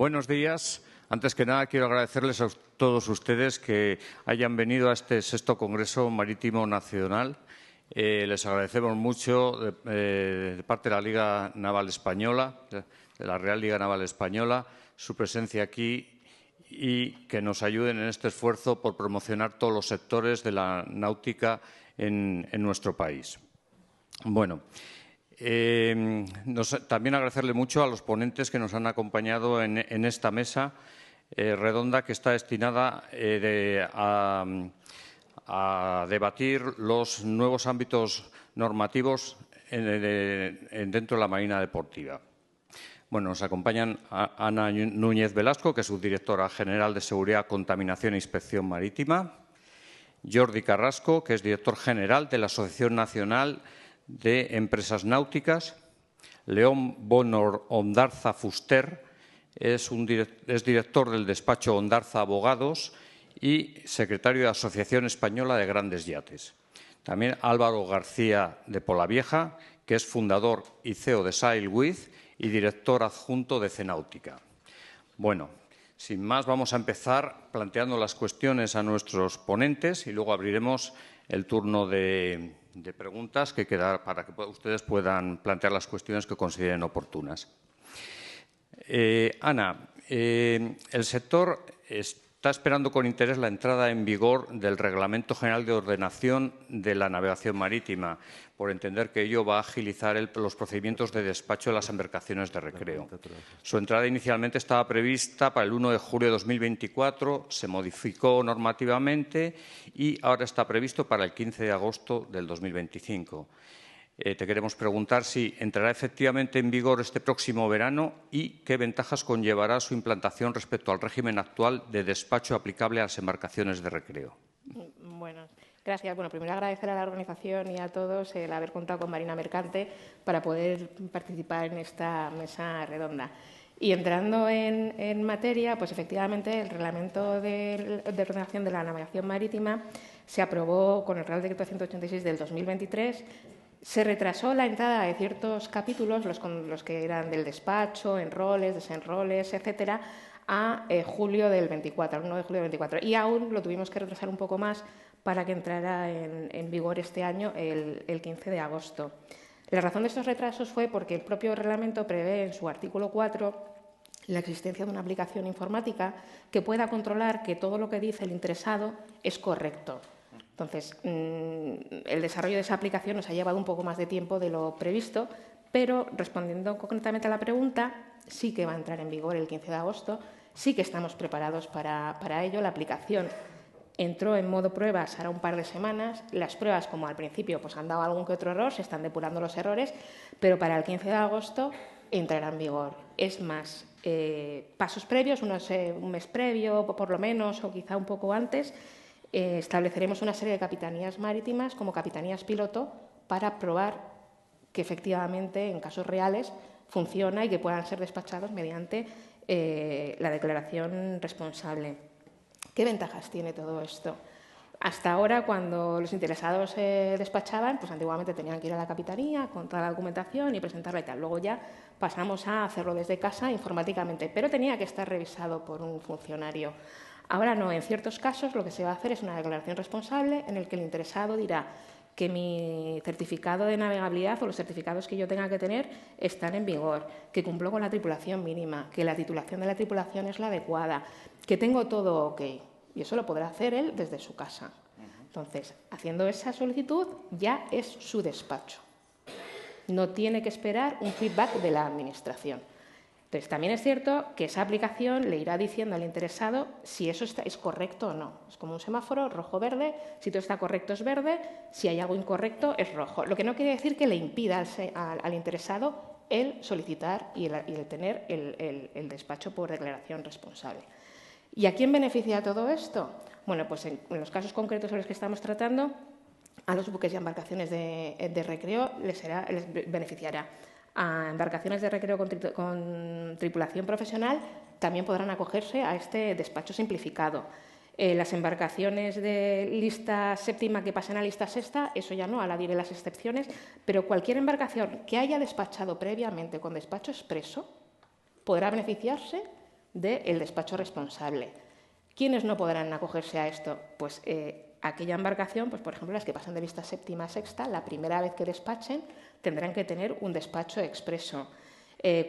Buenos días. Antes que nada, quiero agradecerles a todos ustedes que hayan venido a este 6º Congreso Marítimo Nacional. Les agradecemos mucho de parte de la Liga Naval Española, de la Real Liga Naval Española, su presencia aquí y que nos ayuden en este esfuerzo por promocionar todos los sectores de la náutica en nuestro país. Bueno, también agradecerle mucho a los ponentes que nos han acompañado en esta mesa redonda que está destinada a debatir los nuevos ámbitos normativos dentro de la marina deportiva. Bueno, nos acompañan Ana Núñez Velasco, que es subdirectora general de Seguridad, Contaminación e Inspección Marítima; Jordi Carrasco, que es director general de la Asociación Nacional de Empresas Náuticas; León Bonor Ondarza Fuster, es director del despacho Ondarza Abogados y secretario de la Asociación Española de Grandes Yates. También Álvaro García de Polavieja, que es fundador y CEO de SailWith y director adjunto de Cenáutica. Bueno, sin más, vamos a empezar planteando las cuestiones a nuestros ponentes y luego abriremos el turno de preguntas que queda para que ustedes puedan plantear las cuestiones que consideren oportunas. Ana, el sector está esperando con interés la entrada en vigor del Reglamento General de Ordenación de la Navegación Marítima, por entender que ello va a agilizar los procedimientos de despacho de las embarcaciones de recreo. Su entrada inicialmente estaba prevista para el 1 de julio de 2024, se modificó normativamente y ahora está previsto para el 15 de agosto del 2025. Te queremos preguntar si entrará efectivamente en vigor este próximo verano y qué ventajas conllevará su implantación respecto al régimen actual de despacho aplicable a las embarcaciones de recreo. Bueno, gracias. Bueno, primero agradecer a la organización y a todos el haber contado con Marina Mercante para poder participar en esta mesa redonda. Y entrando en materia, pues efectivamente el Reglamento de Ordenación de la Navegación Marítima se aprobó con el Real Decreto 186 del 2023. Se retrasó la entrada de ciertos capítulos, los que eran del despacho, enroles, desenroles, etcétera, a julio del 24, al 1 de julio del 24. Y aún lo tuvimos que retrasar un poco más para que entrara en vigor este año, el 15 de agosto. La razón de estos retrasos fue porque el propio reglamento prevé en su artículo 4 la existencia de una aplicación informática que pueda controlar que todo lo que dice el interesado es correcto. Entonces, el desarrollo de esa aplicación nos ha llevado un poco más de tiempo de lo previsto, pero respondiendo concretamente a la pregunta, sí que va a entrar en vigor el 15 de agosto, sí que estamos preparados para ello. La aplicación entró en modo pruebas hará un par de semanas. Las pruebas, como al principio, pues han dado algún que otro error, se están depurando los errores, pero para el 15 de agosto entrará en vigor. Es más, pasos previos, un mes previo, por lo menos, o quizá un poco antes, estableceremos una serie de capitanías marítimas como capitanías piloto para probar que efectivamente, en casos reales, funciona y que puedan ser despachados mediante la declaración responsable. ¿Qué ventajas tiene todo esto? Hasta ahora, cuando los interesados despachaban, pues antiguamente tenían que ir a la capitanía con toda la documentación y presentarla y tal. Luego ya pasamos a hacerlo desde casa informáticamente, pero tenía que estar revisado por un funcionario. Ahora no, en ciertos casos lo que se va a hacer es una declaración responsable en el que el interesado dirá que mi certificado de navegabilidad o los certificados que yo tenga que tener están en vigor, que cumplo con la tripulación mínima, que la titulación de la tripulación es la adecuada, que tengo todo ok. Y eso lo podrá hacer él desde su casa. Entonces, haciendo esa solicitud ya es su despacho. No tiene que esperar un feedback de la Administración. Entonces, también es cierto que esa aplicación le irá diciendo al interesado si eso es correcto o no. Es como un semáforo rojo-verde. Si todo está correcto es verde, si hay algo incorrecto es rojo. Lo que no quiere decir que le impida al interesado el solicitar y el tener el despacho por declaración responsable. ¿Y a quién beneficia todo esto? Bueno, pues en los casos concretos en los que estamos tratando, a los buques y embarcaciones de recreo les beneficiará. A embarcaciones de recreo con tripulación profesional también podrán acogerse a este despacho simplificado. Las embarcaciones de lista séptima que pasen a lista sexta, eso ya no, a la diré las excepciones, pero cualquier embarcación que haya despachado previamente con despacho expreso podrá beneficiarse del despacho responsable. ¿Quiénes no podrán acogerse a esto? Pues aquella embarcación, pues por ejemplo, las que pasan de vista séptima a sexta, la primera vez que despachen tendrán que tener un despacho expreso.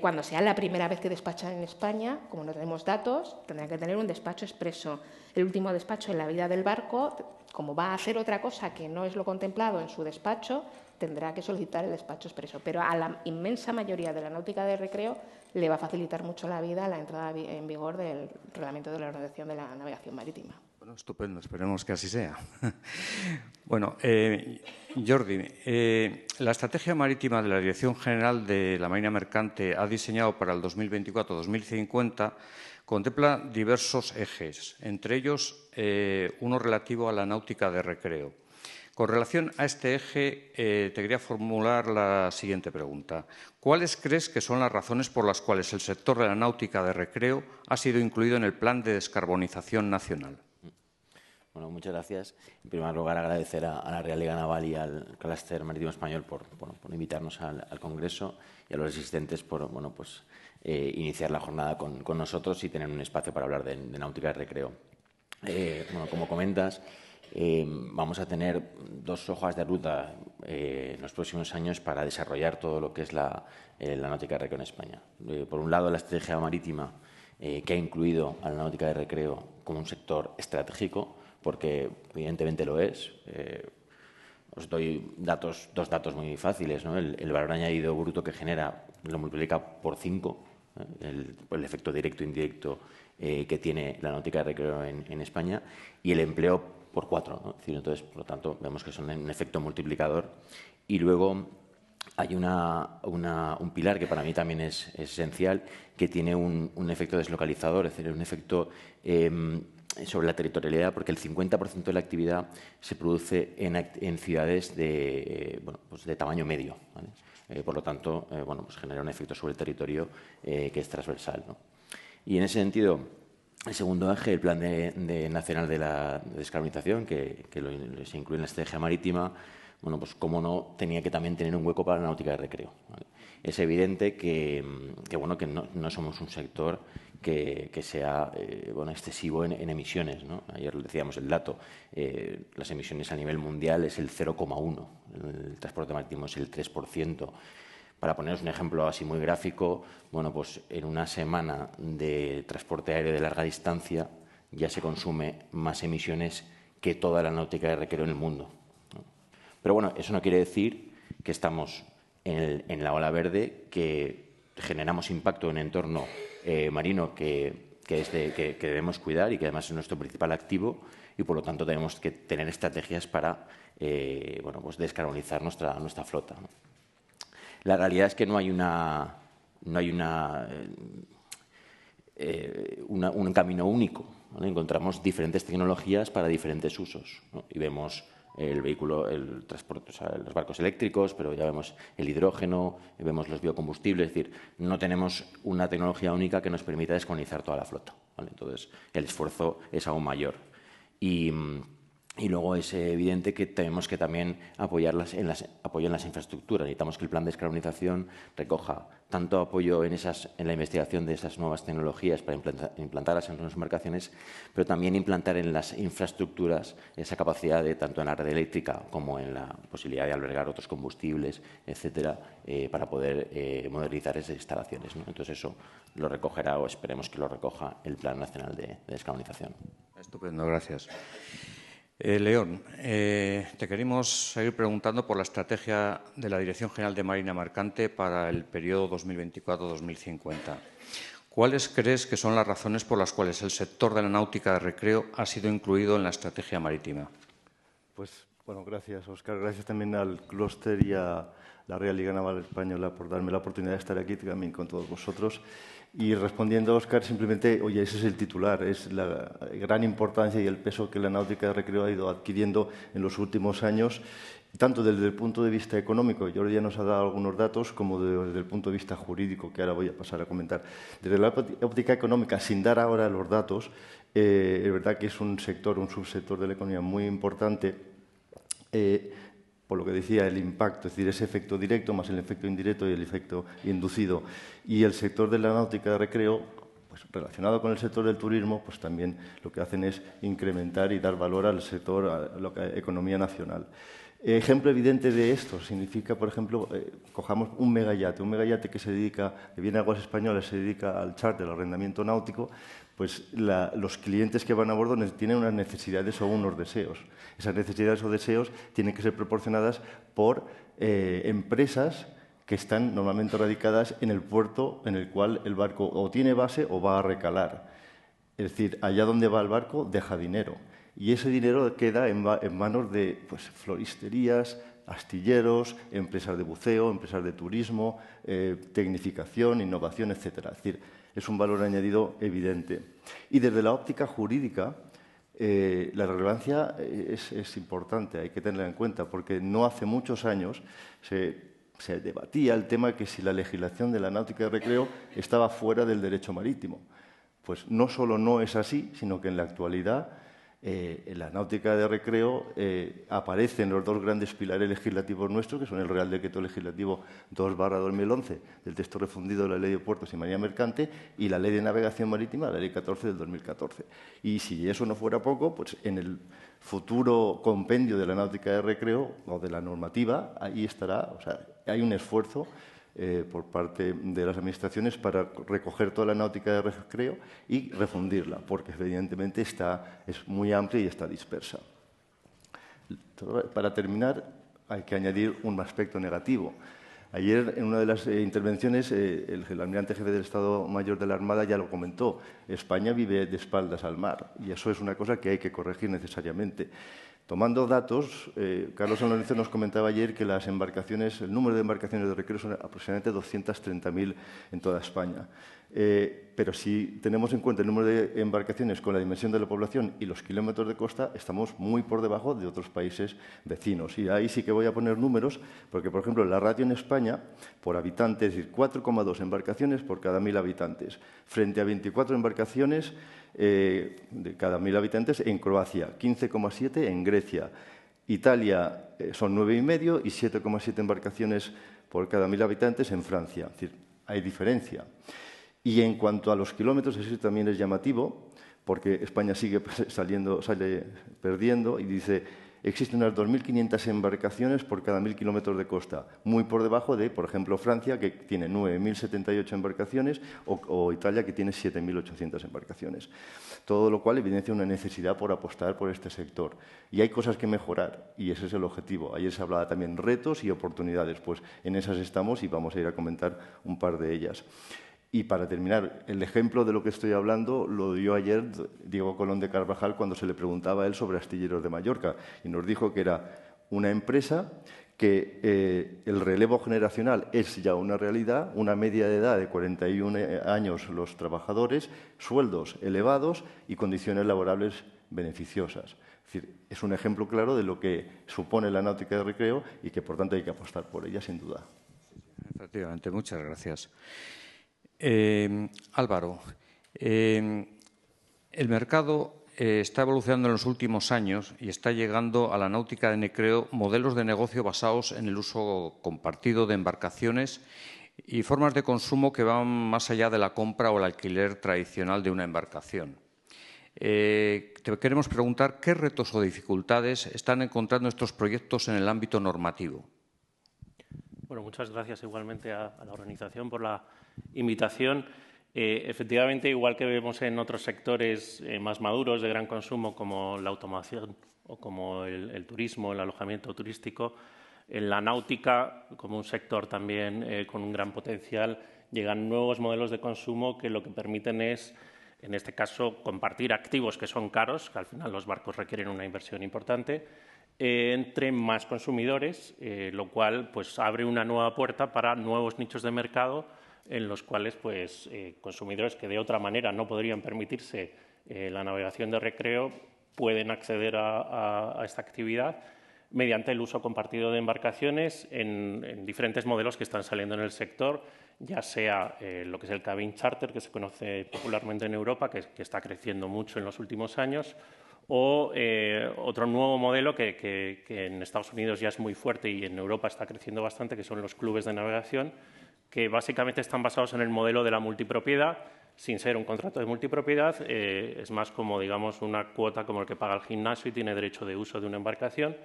Cuando sea la primera vez que despachan en España, como no tenemos datos, tendrán que tener un despacho expreso. El último despacho en la vida del barco, como va a hacer otra cosa que no es lo contemplado en su despacho, tendrá que solicitar el despacho expreso. Pero a la inmensa mayoría de la náutica de recreo le va a facilitar mucho la vida la entrada en vigor del Reglamento de la Organización de la Navegación Marítima. Bueno, estupendo, esperemos que así sea. Bueno, Jordi, la estrategia marítima de la Dirección General de la Marina Mercante ha diseñado para el 2024-2050 contempla diversos ejes, entre ellos uno relativo a la náutica de recreo. Con relación a este eje, te quería formular la siguiente pregunta. ¿Cuáles crees que son las razones por las cuales el sector de la náutica de recreo ha sido incluido en el Plan de Descarbonización Nacional? Bueno, muchas gracias. En primer lugar, agradecer a la Real Liga Naval y al Clúster Marítimo Español por invitarnos al Congreso y a los asistentes por iniciar la jornada con nosotros y tener un espacio para hablar de náutica de recreo. Como comentas, vamos a tener dos hojas de ruta en los próximos años para desarrollar todo lo que es la náutica de recreo en España. Por un lado, la estrategia marítima que ha incluido a la náutica de recreo como un sector estratégico, porque evidentemente lo es. Os doy dos datos muy fáciles, ¿no? El valor añadido bruto que genera lo multiplica por 5, el efecto directo e indirecto que tiene la náutica de recreo en España, y el empleo por 4, ¿no? Es decir, entonces, por lo tanto, vemos que son un efecto multiplicador. Y luego hay un pilar que para mí también es esencial, que tiene un efecto deslocalizador, es decir, un efecto sobre la territorialidad, porque el 50% de la actividad se produce en ciudades de tamaño medio, ¿vale? Por lo tanto, genera un efecto sobre el territorio que es transversal, ¿no? Y en ese sentido, el segundo eje, el Plan Nacional de la Descarbonización, que se incluye en la estrategia marítima, cómo no, tenía que también tener un hueco para la náutica de recreo, ¿vale? Es evidente que no somos un sector que sea excesivo en emisiones, ¿no? Ayer decíamos el dato, las emisiones a nivel mundial es el 0,1%, el transporte marítimo es el 3%. Para poneros un ejemplo así muy gráfico, en una semana de transporte aéreo de larga distancia ya se consume más emisiones que toda la náutica de recreo en el mundo, ¿no? Pero eso no quiere decir que estamos en la ola verde, que generamos impacto en el entorno marino que debemos cuidar y que además es nuestro principal activo, y por lo tanto tenemos que tener estrategias para descarbonizar nuestra flota, ¿no? La realidad es que no hay un camino único, ¿vale? Encontramos diferentes tecnologías para diferentes usos, ¿no? Y vemos el vehículo, el transporte, los barcos eléctricos, pero ya vemos el hidrógeno, vemos los biocombustibles. Es decir, no tenemos una tecnología única que nos permita descarbonizar toda la flota, ¿vale? Entonces, el esfuerzo es aún mayor. Y luego es evidente que tenemos que también apoyar en las infraestructuras. Necesitamos que el plan de descarbonización recoja tanto apoyo en la investigación de esas nuevas tecnologías para implantarlas en nuestras embarcaciones, pero también implantar en las infraestructuras esa capacidad tanto en la red eléctrica como en la posibilidad de albergar otros combustibles, etcétera, para poder modernizar esas instalaciones, ¿no? Entonces eso lo recogerá, o esperemos que lo recoja, el Plan Nacional de Descarbonización. Estupendo, gracias. León, te queremos seguir preguntando por la estrategia de la Dirección General de Marina Mercante para el periodo 2024-2050. ¿Cuáles crees que son las razones por las cuales el sector de la náutica de recreo ha sido incluido en la estrategia marítima? Pues, gracias, Óscar. Gracias también al Clúster y a la Real Liga Naval Española por darme la oportunidad de estar aquí también con todos vosotros. Y respondiendo a Óscar, simplemente, ese es el titular, es la gran importancia y el peso que la náutica de recreo ha ido adquiriendo en los últimos años, tanto desde el punto de vista económico, Jordi ya nos ha dado algunos datos, como desde el punto de vista jurídico, que ahora voy a pasar a comentar. Desde la óptica económica, sin dar ahora los datos, es verdad que es un subsector de la economía muy importante, por lo que decía, el impacto, es decir, ese efecto directo más el efecto indirecto y el efecto inducido. Y el sector de la náutica de recreo pues, relacionado con el sector del turismo, pues también lo que hacen es incrementar y dar valor al sector, a la economía nacional. Ejemplo evidente de esto significa, por ejemplo, cojamos un megayate que viene a Aguas Españolas, se dedica al charter, al arrendamiento náutico, pues los clientes que van a bordo tienen unas necesidades o unos deseos. Esas necesidades o deseos tienen que ser proporcionadas por empresas que están normalmente radicadas en el puerto en el cual el barco o tiene base o va a recalar. Es decir, allá donde va el barco deja dinero. Y ese dinero queda en manos de pues, floristerías, astilleros, empresas de buceo, empresas de turismo, tecnificación, innovación, etc. Es decir, es un valor añadido evidente. Y desde la óptica jurídica, la relevancia es importante, hay que tenerla en cuenta, porque no hace muchos años se debatía el tema que si la legislación de la náutica de recreo estaba fuera del derecho marítimo. Pues no solo no es así, sino que en la actualidad en la náutica de recreo aparecen los dos grandes pilares legislativos nuestros, que son el Real Decreto Legislativo 2/2011, del texto refundido de la Ley de Puertos y Marina Mercante, y la Ley de Navegación Marítima, la Ley 14 del 2014. Y si eso no fuera poco, pues en el futuro compendio de la náutica de recreo o de la normativa, ahí estará, o sea, hay un esfuerzo por parte de las administraciones para recoger toda la náutica de recreo y refundirla, porque evidentemente es muy amplia y está dispersa. Para terminar, hay que añadir un aspecto negativo. Ayer, en una de las intervenciones, el almirante jefe del Estado Mayor de la Armada ya lo comentó. España vive de espaldas al mar y eso es una cosa que hay que corregir necesariamente. Tomando datos, Carlos San Lorenzo nos comentaba ayer que las embarcaciones, el número de embarcaciones de recreo son aproximadamente 230.000 en toda España. Pero si tenemos en cuenta el número de embarcaciones con la dimensión de la población y los kilómetros de costa, estamos muy por debajo de otros países vecinos. Y ahí sí que voy a poner números, porque, por ejemplo, la ratio en España, por habitante, es decir, 4,2 embarcaciones por cada 1.000 habitantes, frente a 24 embarcaciones de cada 1.000 habitantes en Croacia, 15,7 en Grecia. Italia son 9,5 y 7,7 embarcaciones por cada 1.000 habitantes en Francia. Es decir, hay diferencia. Y en cuanto a los kilómetros, eso también es llamativo, porque España sale perdiendo y dice existen unas 2.500 embarcaciones por cada 1.000 kilómetros de costa, muy por debajo de, por ejemplo, Francia, que tiene 9.078 embarcaciones, o Italia, que tiene 7.800 embarcaciones. Todo lo cual evidencia una necesidad por apostar por este sector. Y hay cosas que mejorar, y ese es el objetivo. Ayer se hablaba también de retos y oportunidades, pues en esas estamos y vamos a ir a comentar un par de ellas. Y para terminar, el ejemplo de lo que estoy hablando lo dio ayer Diego Colón de Carvajal cuando se le preguntaba a él sobre Astilleros de Mallorca y nos dijo que era una empresa que el relevo generacional es ya una realidad, una media de edad de 41 años los trabajadores, sueldos elevados y condiciones laborables beneficiosas. Es decir, es un ejemplo claro de lo que supone la náutica de recreo y que, por tanto, hay que apostar por ella, sin duda. Efectivamente, muchas gracias. Álvaro, el mercado está evolucionando en los últimos años y está llegando a la náutica de recreo modelos de negocio basados en el uso compartido de embarcaciones y formas de consumo que van más allá de la compra o el alquiler tradicional de una embarcación. Te queremos preguntar qué retos o dificultades están encontrando estos proyectos en el ámbito normativo. Bueno, muchas gracias igualmente a la organización por la invitación. Efectivamente, igual que vemos en otros sectores más maduros de gran consumo como la automoción o como el turismo, el alojamiento turístico, en la náutica, como un sector también con un gran potencial, llegan nuevos modelos de consumo que lo que permiten es, en este caso, compartir activos que son caros, que al final los barcos requieren una inversión importante, entre más consumidores, lo cual pues, abre una nueva puerta para nuevos nichos de mercado en los cuales pues, consumidores que de otra manera no podrían permitirse la navegación de recreo pueden acceder a esta actividad mediante el uso compartido de embarcaciones en diferentes modelos que están saliendo en el sector, ya sea lo que es el cabin charter, que se conoce popularmente en Europa, que está creciendo mucho en los últimos años, o otro nuevo modelo que en Estados Unidos ya es muy fuerte y en Europa está creciendo bastante, que son los clubes de navegación, que básicamente están basados en el modelo de la multipropiedad, sin ser un contrato de multipropiedad, es más como, digamos, una cuota como el que paga el gimnasio y tiene derecho de uso de una embarcación,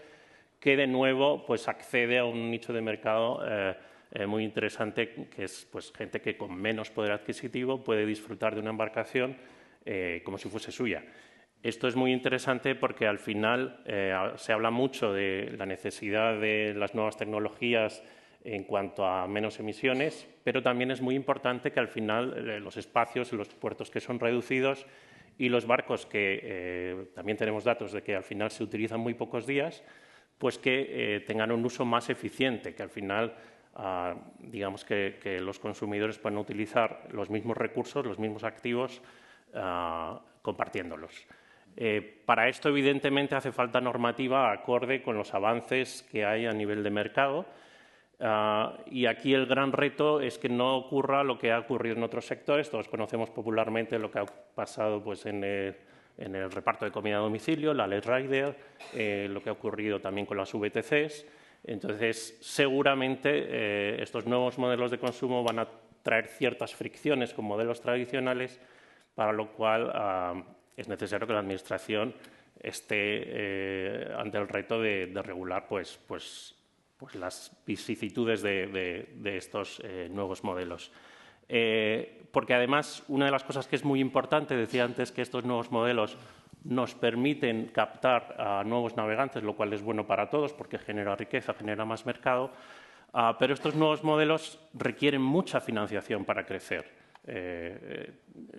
que de nuevo pues, accede a un nicho de mercado muy interesante, que es pues, gente que con menos poder adquisitivo puede disfrutar de una embarcación como si fuese suya. Esto es muy interesante porque al final se habla mucho de la necesidad de las nuevas tecnologías en cuanto a menos emisiones, pero también es muy importante que al final los espacios, los puertos que son reducidos y los barcos que también tenemos datos de que al final se utilizan muy pocos días, pues que tengan un uso más eficiente, que al final digamos que los consumidores puedan utilizar los mismos recursos, los mismos activos, compartiéndolos. Para esto, evidentemente, hace falta normativa acorde con los avances que hay a nivel de mercado. Y aquí el gran reto es que no ocurra lo que ha ocurrido en otros sectores. Todos conocemos popularmente lo que ha pasado pues, en el reparto de comida a domicilio, la Ley Rider, lo que ha ocurrido también con las VTCs. Entonces, seguramente estos nuevos modelos de consumo van a traer ciertas fricciones con modelos tradicionales, para lo cual es necesario que la Administración esté ante el reto de regular pues las vicisitudes de estos nuevos modelos. Porque además, una de las cosas que es muy importante, decía antes que estos nuevos modelos nos permiten captar a nuevos navegantes, lo cual es bueno para todos porque genera riqueza, genera más mercado, pero estos nuevos modelos requieren mucha financiación para crecer.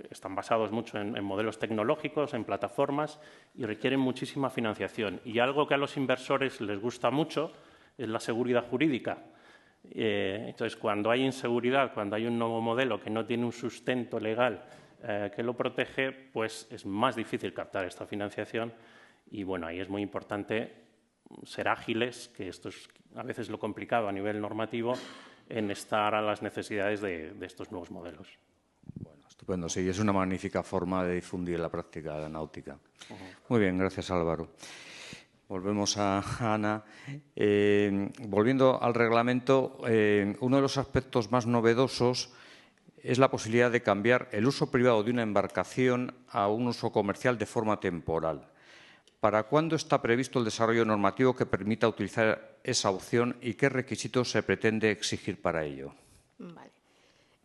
Están basados mucho en modelos tecnológicos, en plataformas y requieren muchísima financiación. Y algo que a los inversores les gusta mucho es la seguridad jurídica. Entonces, cuando hay inseguridad, cuando hay un nuevo modelo que no tiene un sustento legal que lo protege, pues es más difícil captar esta financiación y, bueno, ahí es muy importante ser ágiles, que esto es a veces lo complicado a nivel normativo, en estar a las necesidades de estos nuevos modelos. Bueno, estupendo. Sí, es una magnífica forma de difundir la práctica náutica. Muy bien, gracias, Álvaro. Volvemos a Ana. Volviendo al reglamento, uno de los aspectos más novedosos es la posibilidad de cambiar el uso privado de una embarcación a un uso comercial de forma temporal. ¿Para cuándo está previsto el desarrollo normativo que permita utilizar esa opción y qué requisitos se pretende exigir para ello? Vale.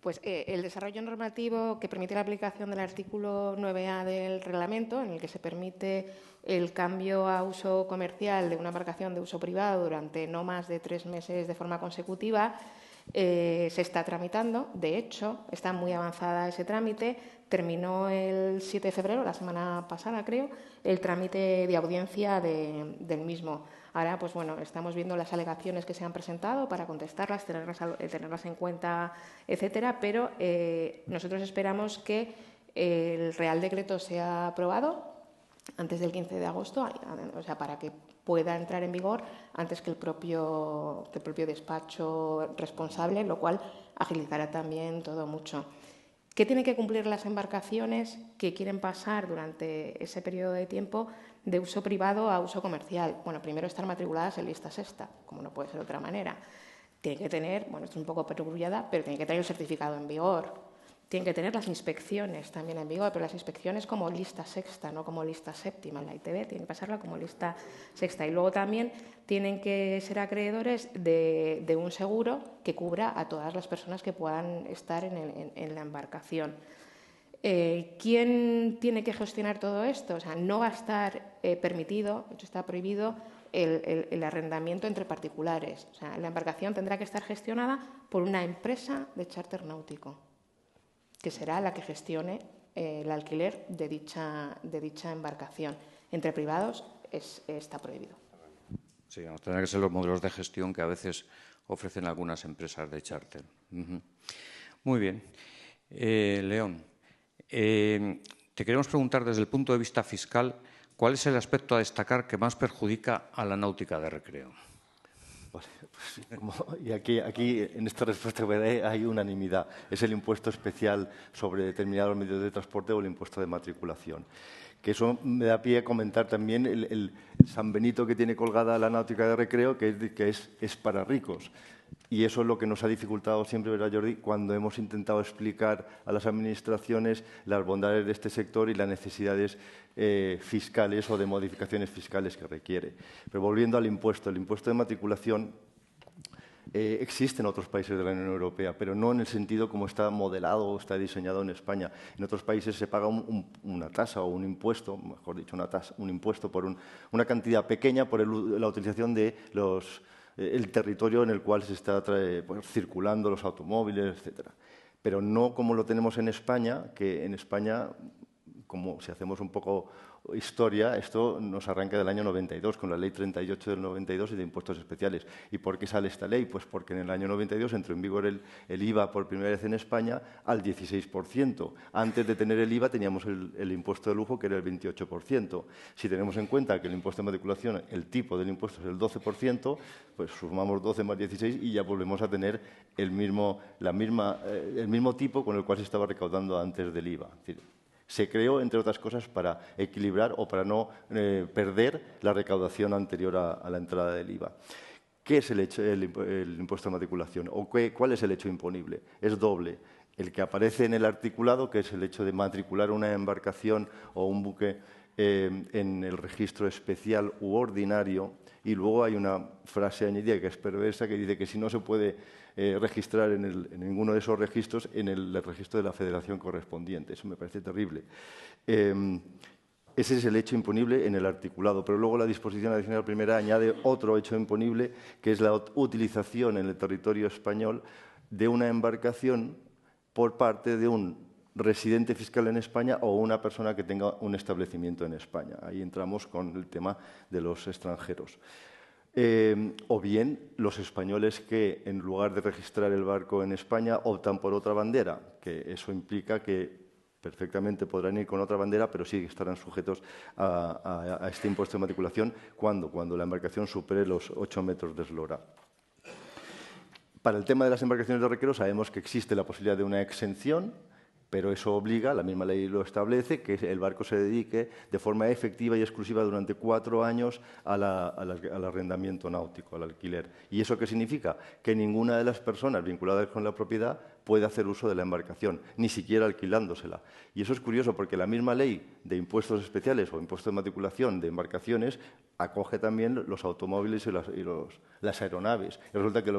Pues el desarrollo normativo que permite la aplicación del artículo 9A del reglamento, en el que se permite el cambio a uso comercial de una embarcación de uso privado durante no más de 3 meses de forma consecutiva, se está tramitando. De hecho, está muy avanzada ese trámite. Terminó el 7 de febrero, la semana pasada, creo, el trámite de audiencia del mismo. Ahora, pues bueno, estamos viendo las alegaciones que se han presentado para contestarlas, tenerlas en cuenta, etcétera, pero nosotros esperamos que el Real Decreto sea aprobado antes del 15 de agosto, o sea, para que pueda entrar en vigor antes que el propio despacho responsable, lo cual agilizará también todo mucho. ¿Qué tienen que cumplir las embarcaciones que quieren pasar durante ese periodo de tiempo de uso privado a uso comercial? Bueno, primero estar matriculadas en lista sexta, como no puede ser de otra manera. Tienen que tener, bueno, esto es un poco perogrullada, pero tienen que tener el certificado en vigor. Tienen que tener las inspecciones también en vigor, pero las inspecciones como lista sexta, no como lista séptima en la ITV, tienen que pasarla como lista sexta. Y luego también tienen que ser acreedores de un seguro que cubra a todas las personas que puedan estar en la embarcación. ¿Quién tiene que gestionar todo esto? O sea, no va a estar permitido, de hecho está prohibido, el arrendamiento entre particulares. O sea, la embarcación tendrá que estar gestionada por una empresa de charter náutico, que será la que gestione el alquiler de dicha embarcación. Entre privados está prohibido. Sí, tendrán que ser los modelos de gestión que a veces ofrecen algunas empresas de charter. Muy bien. León, te queremos preguntar desde el punto de vista fiscal, ¿cuál es el aspecto a destacar que más perjudica a la náutica de recreo? Vale, pues, y aquí en esta respuesta que hay unanimidad. Es el impuesto especial sobre determinados medios de transporte o el impuesto de matriculación. Que eso me da pie a comentar también el San Benito que tiene colgada la náutica de recreo, que es para ricos. Y eso es lo que nos ha dificultado siempre, ¿verdad, Jordi?, cuando hemos intentado explicar a las administraciones las bondades de este sector y las necesidades fiscales o de modificaciones fiscales que requiere. Pero volviendo al impuesto, el impuesto de matriculación existe en otros países de la Unión Europea, pero no en el sentido como está modelado o está diseñado en España. En otros países se paga una tasa o un impuesto, mejor dicho, un impuesto por una cantidad pequeña por la utilización de el territorio en el cual se está circulando los automóviles, etcétera. Pero no como lo tenemos en España, que en España, como si hacemos un poco historia, esto nos arranca del año 92, con la Ley 38 del 92 y de impuestos especiales. ¿Y por qué sale esta ley? Pues porque en el año 92 entró en vigor el IVA por primera vez en España al 16%. Antes de tener el IVA teníamos el impuesto de lujo, que era el 28%. Si tenemos en cuenta que el impuesto de matriculación, el tipo del impuesto es el 12%, pues sumamos 12 más 16 y ya volvemos a tener el mismo tipo con el cual se estaba recaudando antes del IVA. Es decir, se creó, entre otras cosas, para equilibrar o para no perder la recaudación anterior a la entrada del IVA. ¿Qué es el impuesto de matriculación? ¿O cuál es el hecho imponible? Es doble. El que aparece en el articulado, que es el hecho de matricular una embarcación o un buque en el registro especial u ordinario, y luego hay una frase añadida que es perversa, que dice que si no se puede registrar en ninguno de esos registros, en el registro de la federación correspondiente. Eso me parece terrible. Ese es el hecho imponible en el articulado, pero luego la disposición adicional primera añade otro hecho imponible, que es la utilización en el territorio español de una embarcación por parte de un residente fiscal en España o una persona que tenga un establecimiento en España. Ahí entramos con el tema de los extranjeros. O bien los españoles que, en lugar de registrar el barco en España, optan por otra bandera, que eso implica que perfectamente podrán ir con otra bandera, pero sí estarán sujetos a este impuesto de matriculación cuando la embarcación supere los 8 metros de eslora. Para el tema de las embarcaciones de recreo sabemos que existe la posibilidad de una exención, pero eso obliga, la misma ley lo establece, que el barco se dedique de forma efectiva y exclusiva durante 4 años al arrendamiento náutico, al alquiler. ¿Y eso qué significa? Que ninguna de las personas vinculadas con la propiedad puede hacer uso de la embarcación, ni siquiera alquilándosela. Y eso es curioso porque la misma ley de impuestos especiales o impuesto de matriculación de embarcaciones acoge también los automóviles y las aeronaves. Y resulta que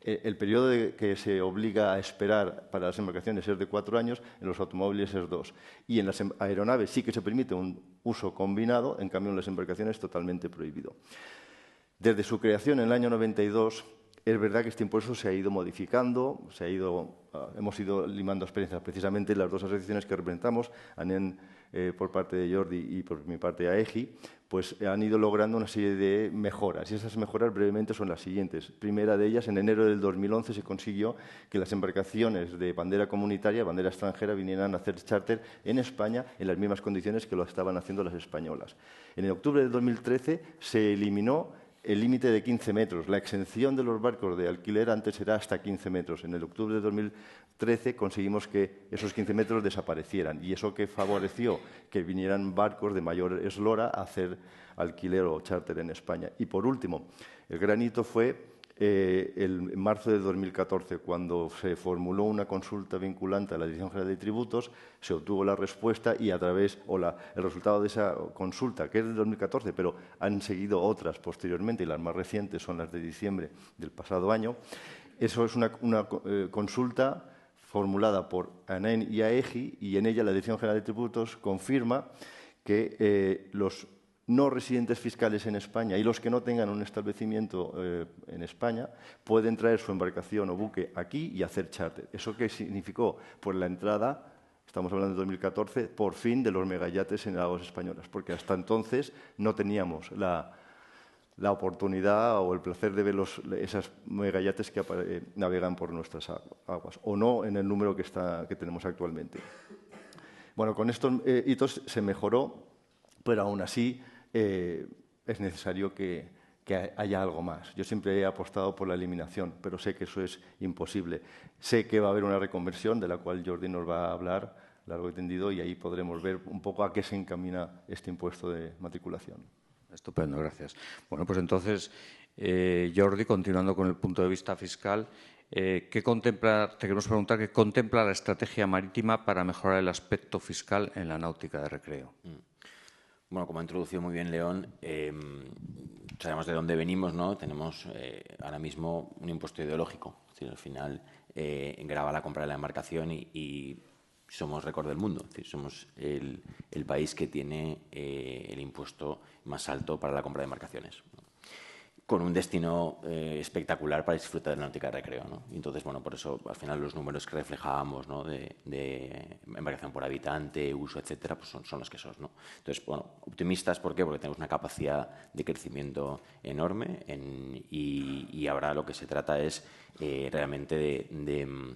el periodo que se obliga a esperar para las embarcaciones es de 4 años, en los automóviles es 2. Y en las aeronaves sí que se permite un uso combinado, en cambio en las embarcaciones totalmente prohibido. Desde su creación en el año 92, es verdad que este impuesto se ha ido modificando, hemos ido limando experiencias. Precisamente las dos asociaciones que representamos, ANEN por parte de Jordi y por mi parte AEGI, pues han ido logrando una serie de mejoras. Y esas mejoras brevemente son las siguientes. Primera de ellas, en enero del 2011 se consiguió que las embarcaciones de bandera comunitaria, bandera extranjera, vinieran a hacer charter en España en las mismas condiciones que lo estaban haciendo las españolas. En octubre del 2013 se eliminó el límite de 15 metros. La exención de los barcos de alquiler antes era hasta 15 metros. En el octubre de 2013 conseguimos que esos 15 metros desaparecieran. ¿Y eso qué favoreció? Que vinieran barcos de mayor eslora a hacer alquiler o charter en España. Y por último, el gran hito fue en marzo de 2014, cuando se formuló una consulta vinculante a la Dirección General de Tributos, se obtuvo la respuesta y el resultado de esa consulta, que es de 2014, pero han seguido otras posteriormente y las más recientes son las de diciembre del pasado año. Eso es una consulta formulada por ANEN y AEGI y en ella la Dirección General de Tributos confirma que los no residentes fiscales en España y los que no tengan un establecimiento en España pueden traer su embarcación o buque aquí y hacer charter. ¿Eso qué significó? Pues la entrada, estamos hablando de 2014, por fin de los megayates en aguas españolas, porque hasta entonces no teníamos la oportunidad o el placer de ver esas megayates que navegan por nuestras aguas, o no en el número que tenemos actualmente. Bueno, con estos hitos se mejoró, pero aún así es necesario que haya algo más. Yo siempre he apostado por la eliminación, pero sé que eso es imposible. Sé que va a haber una reconversión, de la cual Jordi nos va a hablar largo y tendido, y ahí podremos ver un poco a qué se encamina este impuesto de matriculación. Estupendo, gracias. Bueno, pues entonces Jordi, continuando con el punto de vista fiscal, te queremos preguntar qué contempla la estrategia marítima para mejorar el aspecto fiscal en la náutica de recreo. Bueno, como ha introducido muy bien León, sabemos de dónde venimos, ¿no? Tenemos ahora mismo un impuesto ideológico. Es decir, al final grava la compra de la embarcación y somos récord del mundo. Es decir, somos el país que tiene el impuesto más alto para la compra de embarcaciones, ¿no? Con un destino espectacular para disfrutar de la náutica de recreo, ¿no? Y entonces, bueno, por eso al final los números que reflejábamos, ¿no? de embarcación por habitante, uso, etcétera, pues son los que son, ¿no? Entonces, bueno, optimistas, ¿por qué? Porque tenemos una capacidad de crecimiento enorme y ahora lo que se trata es realmente de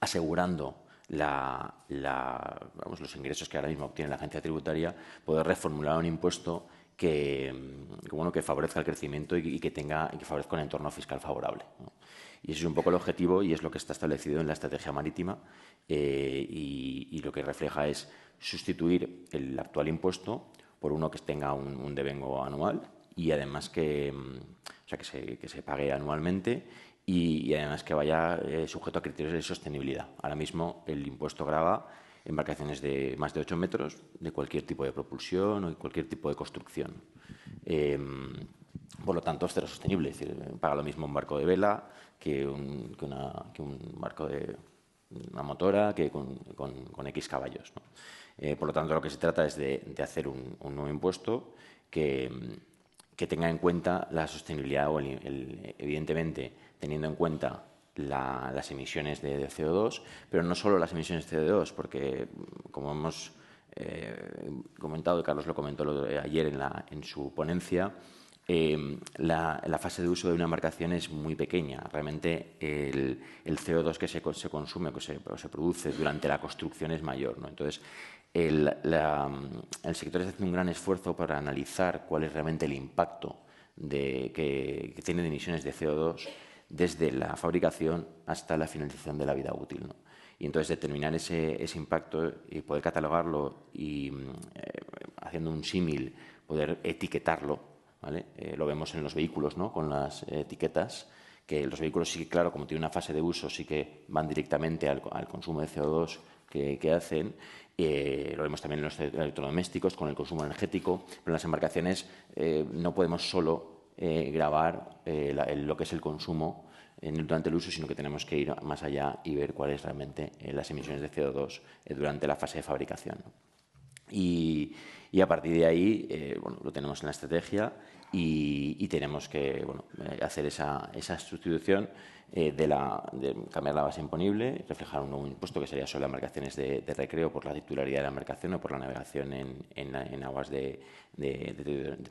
asegurando los ingresos que ahora mismo obtiene la agencia tributaria, poder reformular un impuesto que favorezca el crecimiento y que favorezca un entorno fiscal favorable, ¿no? Y ese es un poco el objetivo y es lo que está establecido en la estrategia marítima y lo que refleja es sustituir el actual impuesto por uno que tenga un devengo anual y además que se pague anualmente y además que vaya sujeto a criterios de sostenibilidad. Ahora mismo el impuesto grava embarcaciones de más de 8 metros, de cualquier tipo de propulsión o de cualquier tipo de construcción. Por lo tanto, es cero sostenible. Es decir, paga lo mismo un barco de vela que un barco de una motora que con X caballos, ¿no? Por lo tanto, lo que se trata es de hacer un nuevo impuesto que tenga en cuenta la sostenibilidad o evidentemente teniendo en cuenta las emisiones de CO2, pero no solo las emisiones de CO2, porque como hemos comentado, y Carlos lo comentó ayer en su ponencia, la fase de uso de una embarcación es muy pequeña. Realmente el CO2 que se consume, que se produce durante la construcción es mayor, ¿no? Entonces, el sector está haciendo un gran esfuerzo para analizar cuál es realmente el impacto que tiene de emisiones de CO2 desde la fabricación hasta la finalización de la vida útil, ¿no? Y entonces determinar ese impacto y poder catalogarlo y haciendo un símil, poder etiquetarlo, ¿vale? Lo vemos en los vehículos, ¿no? Con las etiquetas, que los vehículos sí que, claro, como tienen una fase de uso, sí que van directamente al consumo de CO2 que hacen. Lo vemos también en los electrodomésticos con el consumo energético, pero en las embarcaciones no podemos solo gravar lo que es el consumo durante el uso, sino que tenemos que ir más allá y ver cuáles realmente las emisiones de CO2 durante la fase de fabricación, ¿no? Y a partir de ahí, lo tenemos en la estrategia y tenemos que hacer esa sustitución de cambiar la base imponible, reflejar un nuevo impuesto que sería sobre las embarcaciones de recreo por la titularidad de la embarcación o por la navegación en aguas de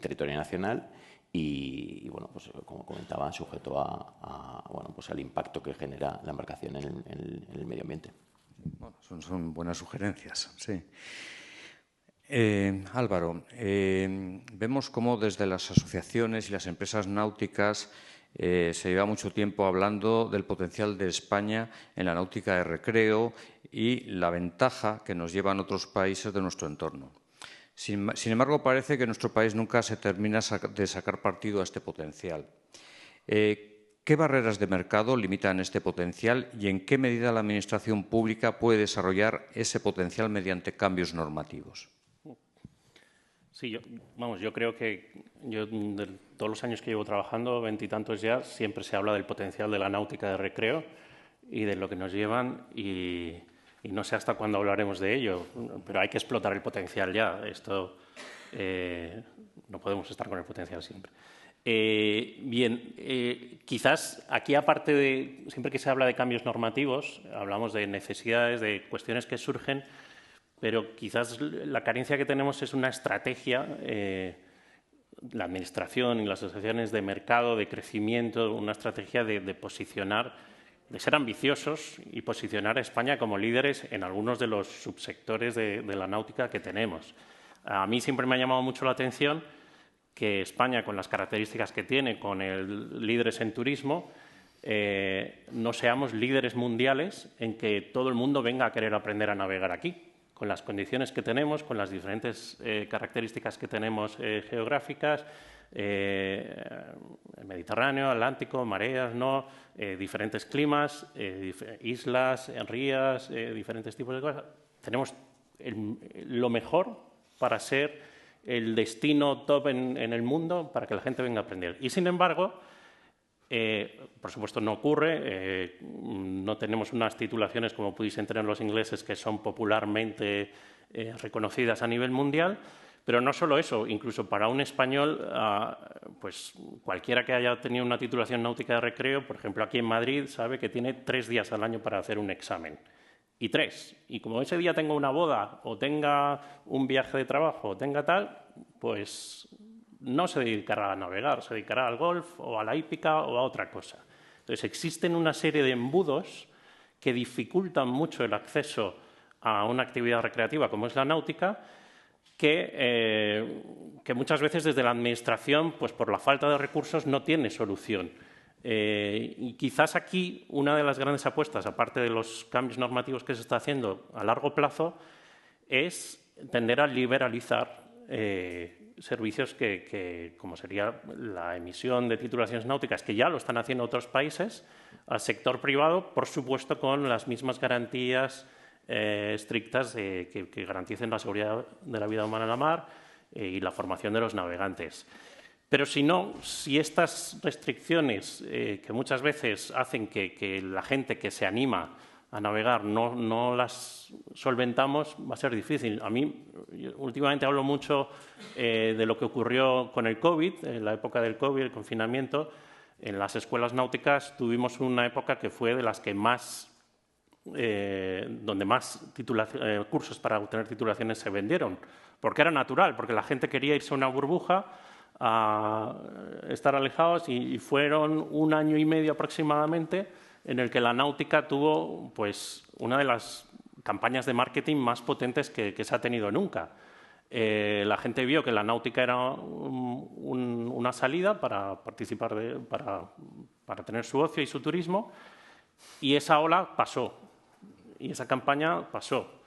territorio nacional y pues, como comentaba, sujeto al impacto que genera la embarcación en el medio ambiente. Bueno, son buenas sugerencias, sí. Álvaro, vemos cómo desde las asociaciones y las empresas náuticas se lleva mucho tiempo hablando del potencial de España en la náutica de recreo y la ventaja que nos llevan otros países de nuestro entorno. Sin embargo, parece que nuestro país nunca se termina de sacar partido a este potencial. ¿Qué barreras de mercado limitan este potencial y en qué medida la Administración pública puede desarrollar ese potencial mediante cambios normativos? Sí, yo creo que de todos los años que llevo trabajando, 20 y tantos ya, siempre se habla del potencial de la náutica de recreo y de lo que nos llevan y no sé hasta cuándo hablaremos de ello, pero hay que explotar el potencial ya. Esto no podemos estar con el potencial siempre. Quizás aquí, aparte de siempre que se habla de cambios normativos, hablamos de necesidades, de cuestiones que surgen, pero quizás la carencia que tenemos es una estrategia, la Administración y las asociaciones de mercado, de crecimiento, una estrategia de posicionar, de ser ambiciosos y posicionar a España como líderes en algunos de los subsectores de la náutica que tenemos. A mí siempre me ha llamado mucho la atención que España, con las características que tiene, con el líderes en turismo, no seamos líderes mundiales en que todo el mundo venga a querer aprender a navegar aquí, con las condiciones que tenemos, con las diferentes características que tenemos geográficas, el Mediterráneo, Atlántico, mareas, ¿no? Diferentes climas, islas, rías, diferentes tipos de cosas. Tenemos lo mejor para ser el destino top en el mundo para que la gente venga a aprender. Y, sin embargo, por supuesto no ocurre, no tenemos unas titulaciones como pudiesen tener los ingleses que son popularmente reconocidas a nivel mundial, pero no solo eso, incluso para un español, pues cualquiera que haya tenido una titulación náutica de recreo, por ejemplo aquí en Madrid, sabe que tiene 3 días al año para hacer un examen. Y como ese día tenga una boda o tenga un viaje de trabajo o tenga tal, pues no se dedicará a navegar, se dedicará al golf o a la hípica o a otra cosa. Entonces, existen una serie de embudos que dificultan mucho el acceso a una actividad recreativa como es la náutica, que muchas veces desde la Administración, pues por la falta de recursos, no tiene solución. Y quizás aquí una de las grandes apuestas, aparte de los cambios normativos que se está haciendo a largo plazo, es tender a liberalizar servicios como sería la emisión de titulaciones náuticas, que ya lo están haciendo otros países, al sector privado, por supuesto, con las mismas garantías estrictas que garanticen la seguridad de la vida humana en la mar y la formación de los navegantes. Pero si estas restricciones que muchas veces hacen que la gente que se anima a navegar no las solventamos, va a ser difícil. A mí, últimamente hablo mucho de lo que ocurrió con el COVID, en la época del COVID, el confinamiento. En las escuelas náuticas tuvimos una época que fue de las que más, donde más cursos para obtener titulaciones se vendieron, porque era natural, porque la gente quería irse a una burbuja, a estar alejados, y fueron 1 año y medio aproximadamente en el que la náutica tuvo pues una de las campañas de marketing más potentes que se ha tenido nunca. La gente vio que la náutica era una salida para participar, para tener su ocio y su turismo, y esa ola pasó, y esa campaña pasó.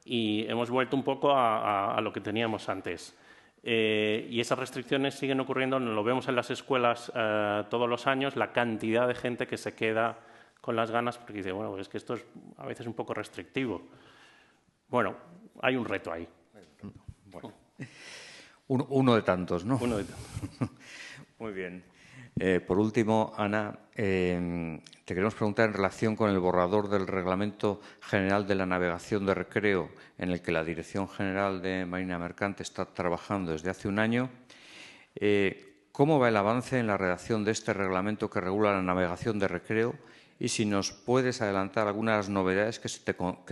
Y hemos vuelto un poco a lo que teníamos antes. Y esas restricciones siguen ocurriendo, lo vemos en las escuelas todos los años, la cantidad de gente que se queda con las ganas porque dice, bueno, es que esto es a veces un poco restrictivo. Bueno, hay un reto ahí. Bueno. Uno de tantos, ¿no? Uno de tantos. Muy bien. Por último, Ana, te queremos preguntar en relación con el borrador del Reglamento General de la Navegación de Recreo, en el que la Dirección General de Marina Mercante está trabajando desde hace un año. ¿Cómo va el avance en la redacción de este reglamento que regula la navegación de recreo? Y si nos puedes adelantar algunas novedades que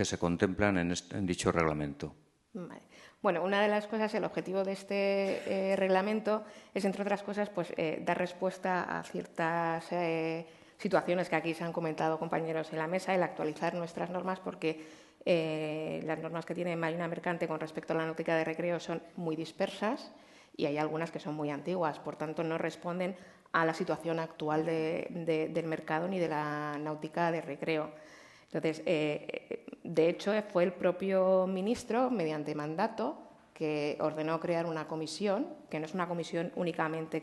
se contemplan en dicho reglamento. Vale. Bueno, una de las cosas, el objetivo de este reglamento es, entre otras cosas, pues, dar respuesta a ciertas situaciones que aquí se han comentado compañeros en la mesa, el actualizar nuestras normas, porque las normas que tiene Marina Mercante con respecto a la náutica de recreo son muy dispersas y hay algunas que son muy antiguas, por tanto no responden a la situación actual del mercado ni de la náutica de recreo. Entonces, de hecho, fue el propio ministro, mediante mandato, que ordenó crear una comisión, que no es una comisión únicamente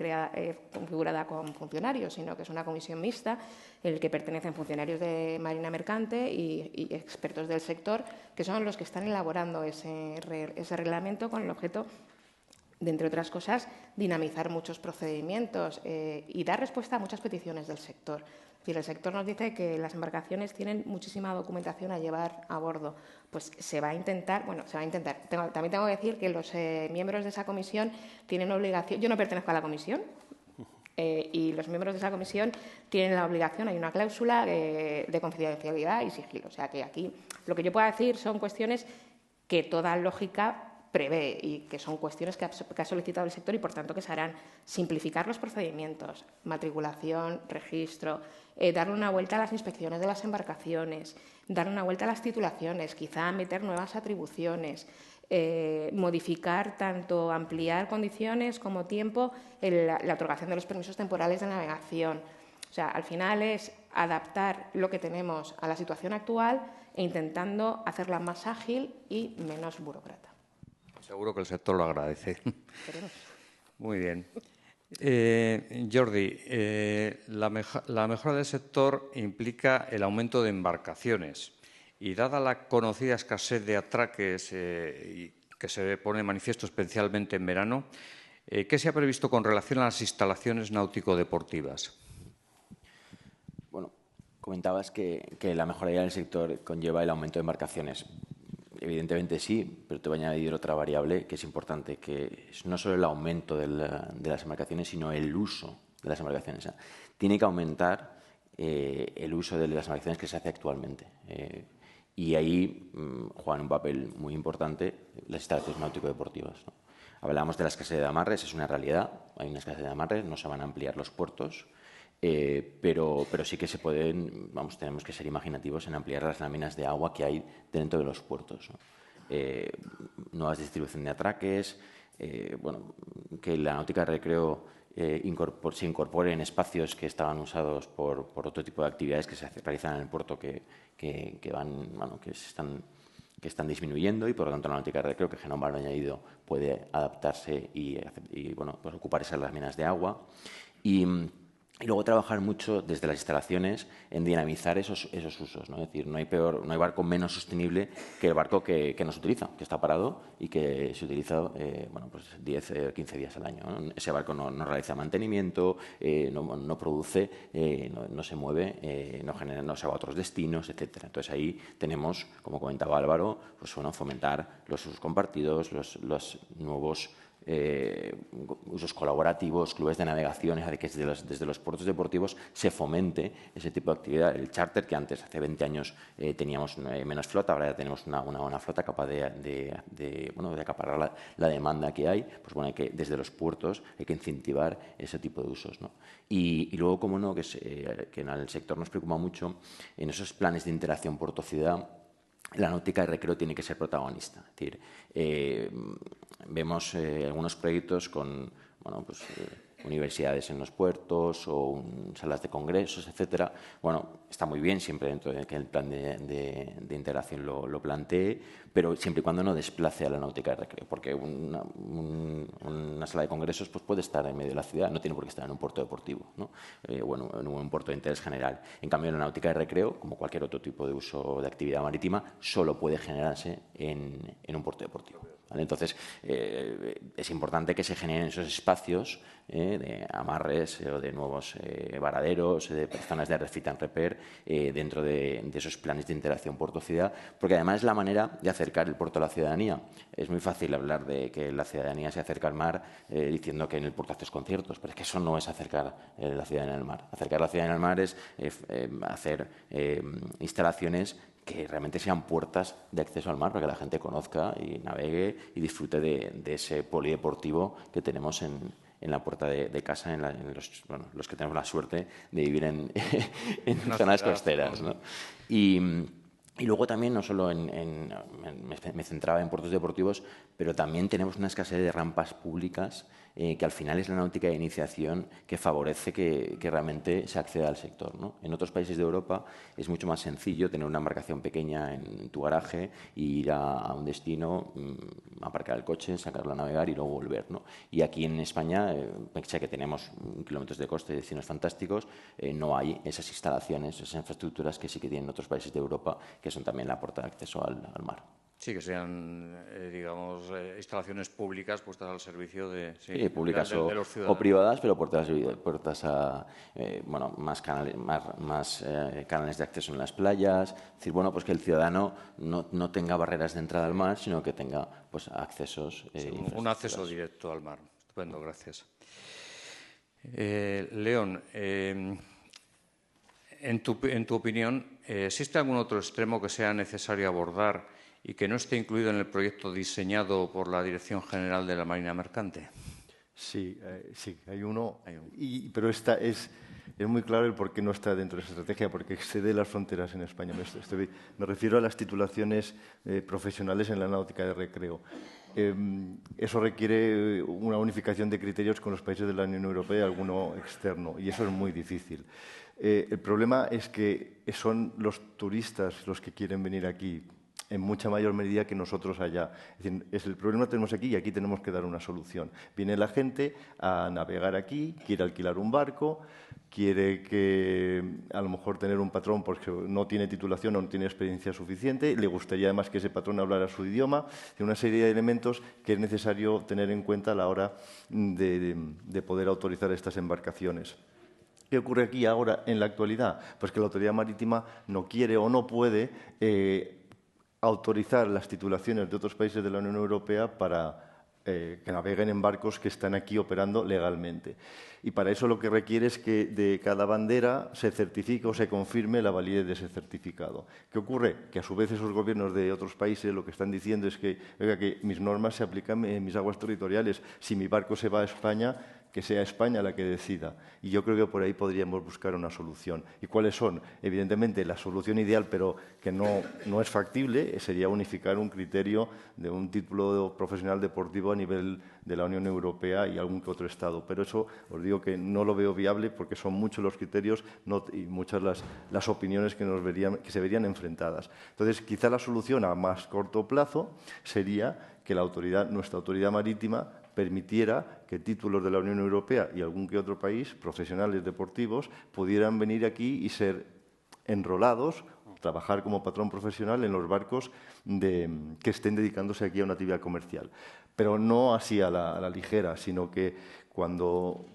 configurada con funcionarios, sino que es una comisión mixta en la que pertenecen funcionarios de Marina Mercante y expertos del sector, que son los que están elaborando ese reglamento con el objeto de, entre otras cosas, dinamizar muchos procedimientos y dar respuesta a muchas peticiones del sector. Es decir, el sector nos dice que las embarcaciones tienen muchísima documentación a llevar a bordo. Pues se va a intentar, también tengo que decir que los miembros de esa comisión tienen obligación. Yo no pertenezco a la comisión y los miembros de esa comisión tienen la obligación, hay una cláusula de confidencialidad y sigilo. O sea que aquí lo que yo pueda decir son cuestiones que toda lógica prevé y que son cuestiones que ha solicitado el sector y, por tanto, que se harán. Simplificar los procedimientos, matriculación, registro, darle una vuelta a las inspecciones de las embarcaciones, darle una vuelta a las titulaciones, quizá meter nuevas atribuciones, modificar, tanto ampliar condiciones como tiempo, la otorgación de los permisos temporales de navegación. O sea, al final es adaptar lo que tenemos a la situación actual e intentando hacerla más ágil y menos burócrata. Seguro que el sector lo agradece. Queremos. Muy bien. Jordi, la mejora del sector implica el aumento de embarcaciones y dada la conocida escasez de atraques que se pone de manifiesto especialmente en verano, ¿qué se ha previsto con relación a las instalaciones náutico-deportivas? Bueno, comentabas que la mejoría del sector conlleva el aumento de embarcaciones. Evidentemente sí, pero te voy a añadir otra variable que es importante, que es no solo el aumento de las embarcaciones, sino el uso de las embarcaciones. Tiene que aumentar el uso de las embarcaciones que se hace actualmente. Y ahí juegan un papel muy importante las instalaciones náutico-deportivas, ¿no? Hablamos de la escasez de amarres, es una realidad, hay una escasez de amarres, no se van a ampliar los puertos, pero sí que se pueden, tenemos que ser imaginativos en ampliar las láminas de agua que hay dentro de los puertos, ¿no? Nuevas distribución de atraques, que la náutica de recreo se incorpore en espacios que estaban usados por otro tipo de actividades que se realizan en el puerto que están disminuyendo y por lo tanto la náutica de recreo, que genera un valor añadido, puede adaptarse y pues ocupar esas láminas de agua. Y luego trabajar mucho desde las instalaciones en dinamizar esos usos, ¿no? Es decir, no hay barco menos sostenible que el barco que no se utiliza, que está parado y que se utiliza 10 o 15 días al año, ¿no? Ese barco no realiza mantenimiento, no produce, no se mueve, no se va a otros destinos, etcétera. Entonces ahí tenemos, como comentaba Álvaro, fomentar los usos compartidos, los nuevos usos colaborativos, clubes de navegación, que desde los puertos deportivos se fomente ese tipo de actividad. El charter, que antes, hace 20 años, teníamos menos flota, ahora ya tenemos una flota capaz de acaparar la demanda que hay, hay que desde los puertos hay que incentivar ese tipo de usos, ¿no? Y luego, como no, que en el sector nos preocupa mucho, en esos planes de interacción puerto-ciudad, la náutica de recreo tiene que ser protagonista. Es decir, vemos algunos proyectos con universidades en los puertos o salas de congresos, etcétera. Está muy bien siempre dentro de que el plan de integración lo plantee, pero siempre y cuando no desplace a la náutica de recreo, porque una sala de congresos puede estar en medio de la ciudad, no tiene por qué estar en un puerto deportivo, ¿no? En un puerto de interés general. En cambio, la náutica de recreo, como cualquier otro tipo de uso de actividad marítima, solo puede generarse en un puerto deportivo, ¿vale? Entonces, es importante que se generen esos espacios de amarres o de nuevos varaderos, de zonas de refit and repair dentro de esos planes de interacción puerto-ciudad, porque además es la manera de acercar el puerto a la ciudadanía. Es muy fácil hablar de que la ciudadanía se acerca al mar diciendo que en el puerto haces conciertos, pero es que eso no es acercar la ciudadanía al mar. Acercar la ciudadanía al mar es hacer instalaciones que realmente sean puertas de acceso al mar para que la gente conozca y navegue y disfrute de ese polideportivo que tenemos en la puerta de casa, los que tenemos la suerte de vivir en zonas costeras, ¿no? Y luego también, no solo me centraba en puertos deportivos, pero también tenemos una escasez de rampas públicas que al final es la náutica de iniciación que favorece que realmente se acceda al sector, ¿no? En otros países de Europa es mucho más sencillo tener una embarcación pequeña en tu garaje e ir a un destino, aparcar el coche, sacarlo a navegar y luego volver, ¿no? Y aquí en España, pese que tenemos kilómetros de costa y destinos fantásticos, no hay esas instalaciones, esas infraestructuras que sí que tienen otros países de Europa, que son también la puerta de acceso al mar. Sí, que sean, instalaciones públicas puestas al servicio de públicas de los ciudadanos. o privadas, pero puertas a más canales de acceso en las playas. Es decir, que el ciudadano no tenga barreras de entrada al mar, sino que tenga accesos. Un acceso directo al mar. Estupendo, gracias. León, en tu opinión, ¿existe algún otro extremo que sea necesario abordar y que no esté incluido en el proyecto diseñado por la Dirección General de la Marina Mercante? Sí, hay uno. Pero es muy claro el por qué no está dentro de esa estrategia, porque excede las fronteras en España. Me refiero a las titulaciones profesionales en la náutica de recreo. Eso requiere una unificación de criterios con los países de la Unión Europea y alguno externo, y eso es muy difícil. El problema es que son los turistas los que quieren venir aquí en mucha mayor medida que nosotros allá. Es decir, el problema lo tenemos aquí y aquí tenemos que dar una solución. Viene la gente a navegar aquí, quiere alquilar un barco, quiere que a lo mejor tener un patrón porque no tiene titulación o no tiene experiencia suficiente, le gustaría además que ese patrón hablara su idioma, tiene una serie de elementos que es necesario tener en cuenta a la hora de poder autorizar estas embarcaciones. ¿Qué ocurre aquí ahora en la actualidad? Pues que la Autoridad Marítima no quiere o no puede autorizar las titulaciones de otros países de la Unión Europea para que naveguen en barcos que están aquí operando legalmente. Y para eso lo que requiere es que de cada bandera se certifique o se confirme la validez de ese certificado. ¿Qué ocurre? Que a su vez esos gobiernos de otros países lo que están diciendo es que, oiga, que mis normas se aplican en mis aguas territoriales. Si mi barco se va a España, que sea España la que decida. Y yo creo que por ahí podríamos buscar una solución. ¿Y cuáles son? Evidentemente, la solución ideal, pero que no es factible, sería unificar un criterio de un título profesional deportivo a nivel de la Unión Europea y algún que otro Estado. Pero eso os digo que no lo veo viable porque son muchos los criterios y muchas las opiniones que se verían enfrentadas. Entonces, quizá la solución a más corto plazo sería que nuestra autoridad marítima permitiera que títulos de la Unión Europea y algún que otro país, profesionales deportivos, pudieran venir aquí y ser enrolados, trabajar como patrón profesional en los barcos que estén dedicándose aquí a una actividad comercial. Pero no así a la ligera, sino que cuando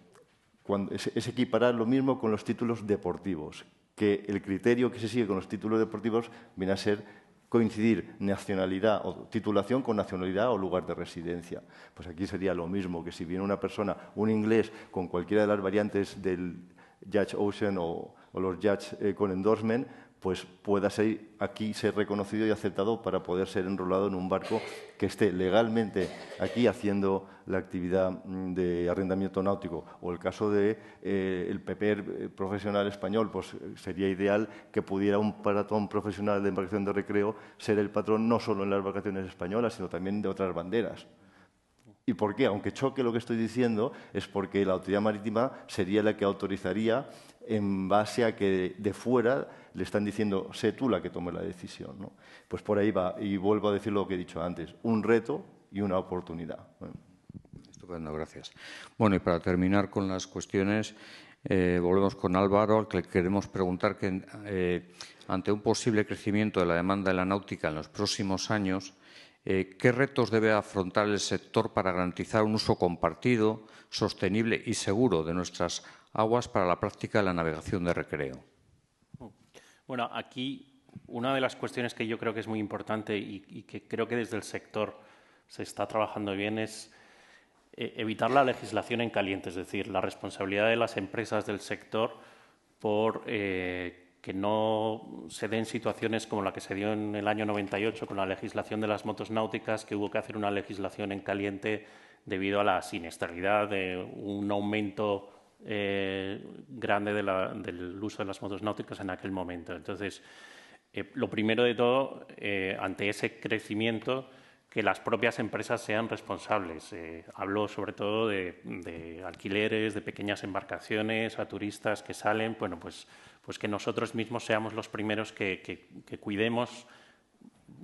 es equiparar lo mismo con los títulos deportivos, que el criterio que se sigue con los títulos deportivos viene a ser coincidir nacionalidad o titulación con nacionalidad o lugar de residencia. Pues aquí sería lo mismo, que si viene una persona, un inglés, con cualquiera de las variantes del Yacht Ocean o los yachts con endorsement, pues pueda aquí ser reconocido y aceptado para poder ser enrolado en un barco que esté legalmente aquí haciendo la actividad de arrendamiento náutico. O el caso del PPR profesional español, pues sería ideal que pudiera un patrón profesional de embarcación de recreo ser el patrón no solo en las vacaciones españolas, sino también de otras banderas. ¿Y por qué? Aunque choque lo que estoy diciendo, es porque la autoridad marítima sería la que autorizaría en base a que de fuera le están diciendo, sé tú la que tome la decisión, ¿no? Pues por ahí va, y vuelvo a decir lo que he dicho antes, un reto y una oportunidad. Bueno. Estupendo, gracias. Bueno, y para terminar con las cuestiones, volvemos con Álvaro, al que le queremos preguntar que ante un posible crecimiento de la demanda de la náutica en los próximos años, ¿qué retos debe afrontar el sector para garantizar un uso compartido, sostenible y seguro de nuestras aguas para la práctica de la navegación de recreo? Bueno, aquí una de las cuestiones que yo creo que es muy importante y que creo que desde el sector se está trabajando bien es evitar la legislación en caliente, es decir, la responsabilidad de las empresas del sector por que no se den situaciones como la que se dio en el año 98 con la legislación de las motos náuticas, que hubo que hacer una legislación en caliente debido a la siniestralidad de un aumento grande del uso de las motos náuticas en aquel momento. Entonces, lo primero de todo, ante ese crecimiento, que las propias empresas sean responsables. Hablo sobre todo de alquileres, de pequeñas embarcaciones, a turistas que salen, bueno, pues que nosotros mismos seamos los primeros que cuidemos,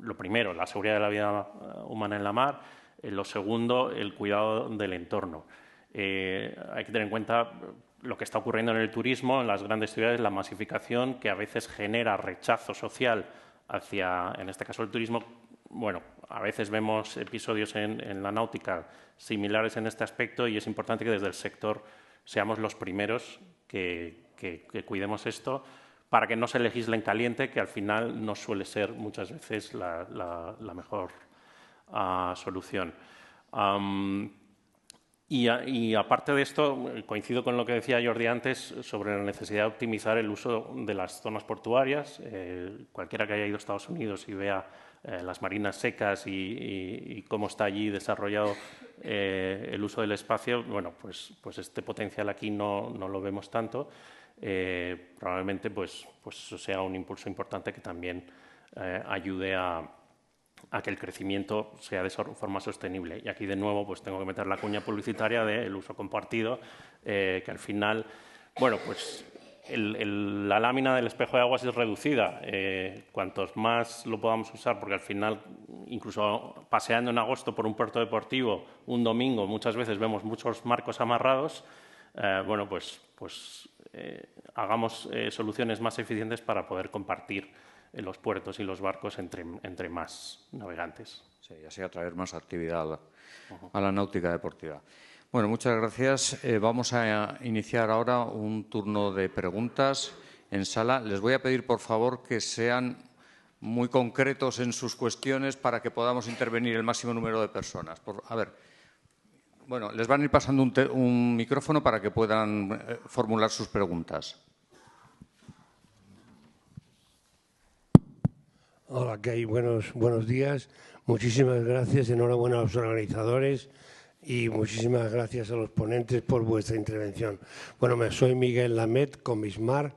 lo primero, la seguridad de la vida humana en la mar, lo segundo, el cuidado del entorno. Hay que tener en cuenta lo que está ocurriendo en el turismo, en las grandes ciudades, la masificación que a veces genera rechazo social hacia, en este caso, el turismo. Bueno, a veces vemos episodios en la náutica similares en este aspecto y es importante que desde el sector seamos los primeros que cuidemos esto para que no se legisle en caliente, que al final no suele ser muchas veces la mejor solución. Y aparte de esto, coincido con lo que decía Jordi antes sobre la necesidad de optimizar el uso de las zonas portuarias. Cualquiera que haya ido a Estados Unidos y vea las marinas secas y cómo está allí desarrollado el uso del espacio, bueno, pues este potencial aquí no lo vemos tanto. Probablemente pues eso sea un impulso importante que también ayude a que el crecimiento sea de forma sostenible. Y aquí, de nuevo, pues tengo que meter la cuña publicitaria del uso compartido, que al final, bueno, pues la lámina del espejo de aguas es reducida. Cuantos más lo podamos usar, porque al final, incluso paseando en agosto por un puerto deportivo, un domingo, muchas veces vemos muchos marcos amarrados, bueno, pues hagamos soluciones más eficientes para poder compartir los puertos y los barcos entre más navegantes. Sí, y así atraer más actividad a la náutica deportiva. Bueno, muchas gracias. Vamos a iniciar ahora un turno de preguntas en sala. Les voy a pedir, por favor, que sean muy concretos en sus cuestiones para que podamos intervenir el máximo número de personas. A ver, bueno, les van a ir pasando un micrófono para que puedan formular sus preguntas. Hola, Kay. Buenos días. Muchísimas gracias. Enhorabuena a los organizadores. Y muchísimas gracias a los ponentes por vuestra intervención. Bueno, soy Miguel Lamet, Comismar,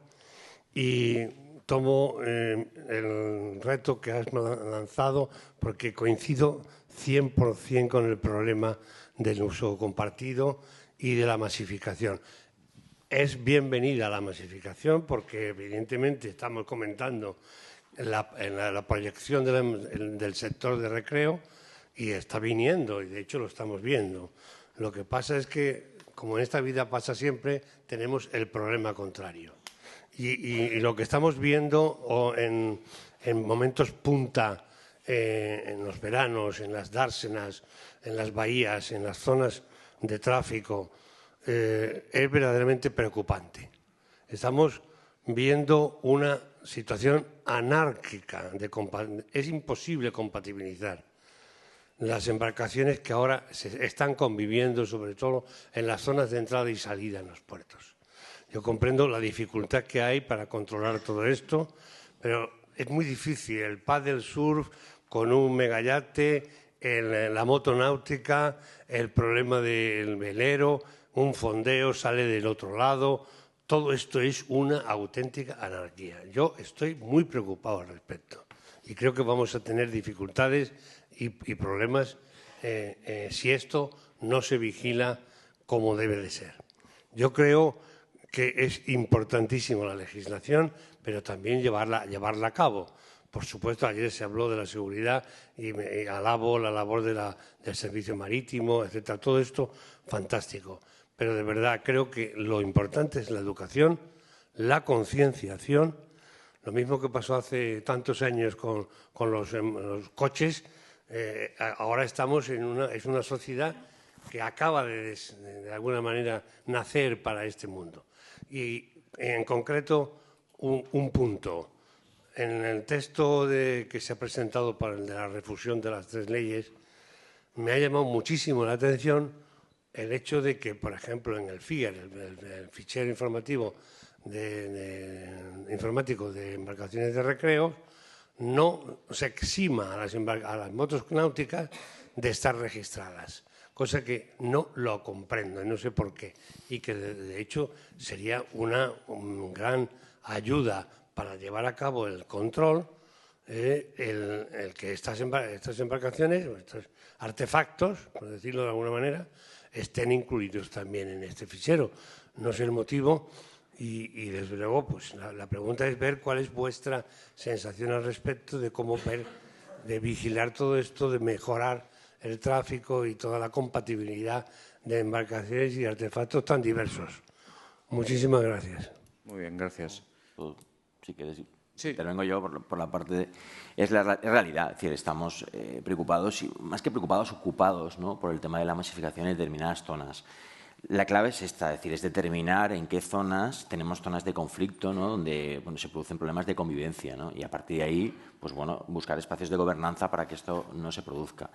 y tomo el reto que has lanzado porque coincido 100% con el problema del uso compartido y de la masificación. Es bienvenida la masificación porque evidentemente estamos comentando la proyección del sector de recreo, y está viniendo, y de hecho lo estamos viendo. Lo que pasa es que, como en esta vida pasa siempre, tenemos el problema contrario. Y lo que estamos viendo en momentos punta, en los veranos, en las dársenas, en las bahías, en las zonas de tráfico, es verdaderamente preocupante. Estamos viendo una situación anárquica. Es imposible compatibilizar las embarcaciones que ahora se están conviviendo, sobre todo en las zonas de entrada y salida en los puertos. Yo comprendo la dificultad que hay para controlar todo esto, pero es muy difícil. El paddle surf con un megayate, la motonáutica, el problema del velero, un fondeo sale del otro lado. Todo esto es una auténtica anarquía. Yo estoy muy preocupado al respecto y creo que vamos a tener dificultades y problemas si esto no se vigila como debe de ser. Yo creo que es importantísima la legislación, pero también llevarla a cabo. Por supuesto, ayer se habló de la seguridad y alabo la labor del servicio marítimo, etcétera. Todo esto, fantástico. Pero de verdad creo que lo importante es la educación, la concienciación. Lo mismo que pasó hace tantos años con los coches. Ahora estamos en una sociedad que acaba de alguna manera nacer para este mundo. Y en concreto, un punto. En el texto que se ha presentado para el de la refusión de las 3 leyes, me ha llamado muchísimo la atención el hecho de que, por ejemplo, en el FIAR, el fichero informativo informático de embarcaciones de recreo, no se exima a las motos náuticas de estar registradas, cosa que no lo comprendo y no sé por qué, y que de hecho sería una gran ayuda para llevar a cabo el control, el que estas embarcaciones, o estos artefactos, por decirlo de alguna manera, estén incluidos también en este fichero. No sé el motivo. Y desde luego, pues la pregunta es ver cuál es vuestra sensación al respecto de cómo de vigilar todo esto, de mejorar el tráfico y toda la compatibilidad de embarcaciones y artefactos tan diversos. Muchísimas gracias. Muy bien, gracias. Si quieres, sí. Intervengo yo por la parte de... Es la realidad, es decir, estamos preocupados, y más que preocupados, ocupados, ¿no?, por el tema de la masificación en determinadas zonas. La clave es esta, es decir, es determinar en qué zonas tenemos zonas de conflicto, ¿no?, donde se producen problemas de convivencia, ¿no?, y a partir de ahí, pues bueno, buscar espacios de gobernanza para que esto no se produzca.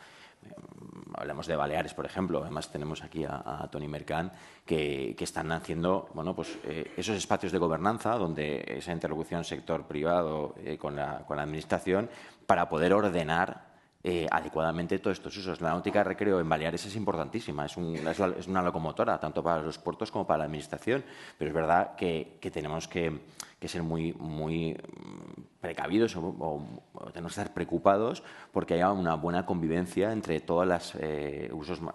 Hablamos de Baleares, por ejemplo. Además tenemos aquí a Toni Mercant que están haciendo, bueno, pues esos espacios de gobernanza donde esa interlocución sector privado con la administración para poder ordenar adecuadamente todos estos usos. La náutica de recreo en Baleares es importantísima, es una locomotora tanto para los puertos como para la administración, pero es verdad que tenemos que que ser muy precavidos o tenemos que estar preocupados porque haya una buena convivencia entre todas las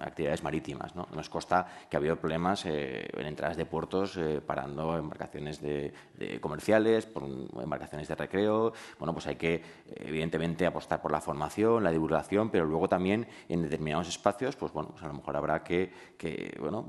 actividades marítimas, ¿no? Nos consta que ha habido problemas en entradas de puertos parando embarcaciones comerciales, embarcaciones de recreo. Bueno, pues hay que, evidentemente, apostar por la formación, la divulgación, pero luego también en determinados espacios, pues bueno, pues a lo mejor habrá que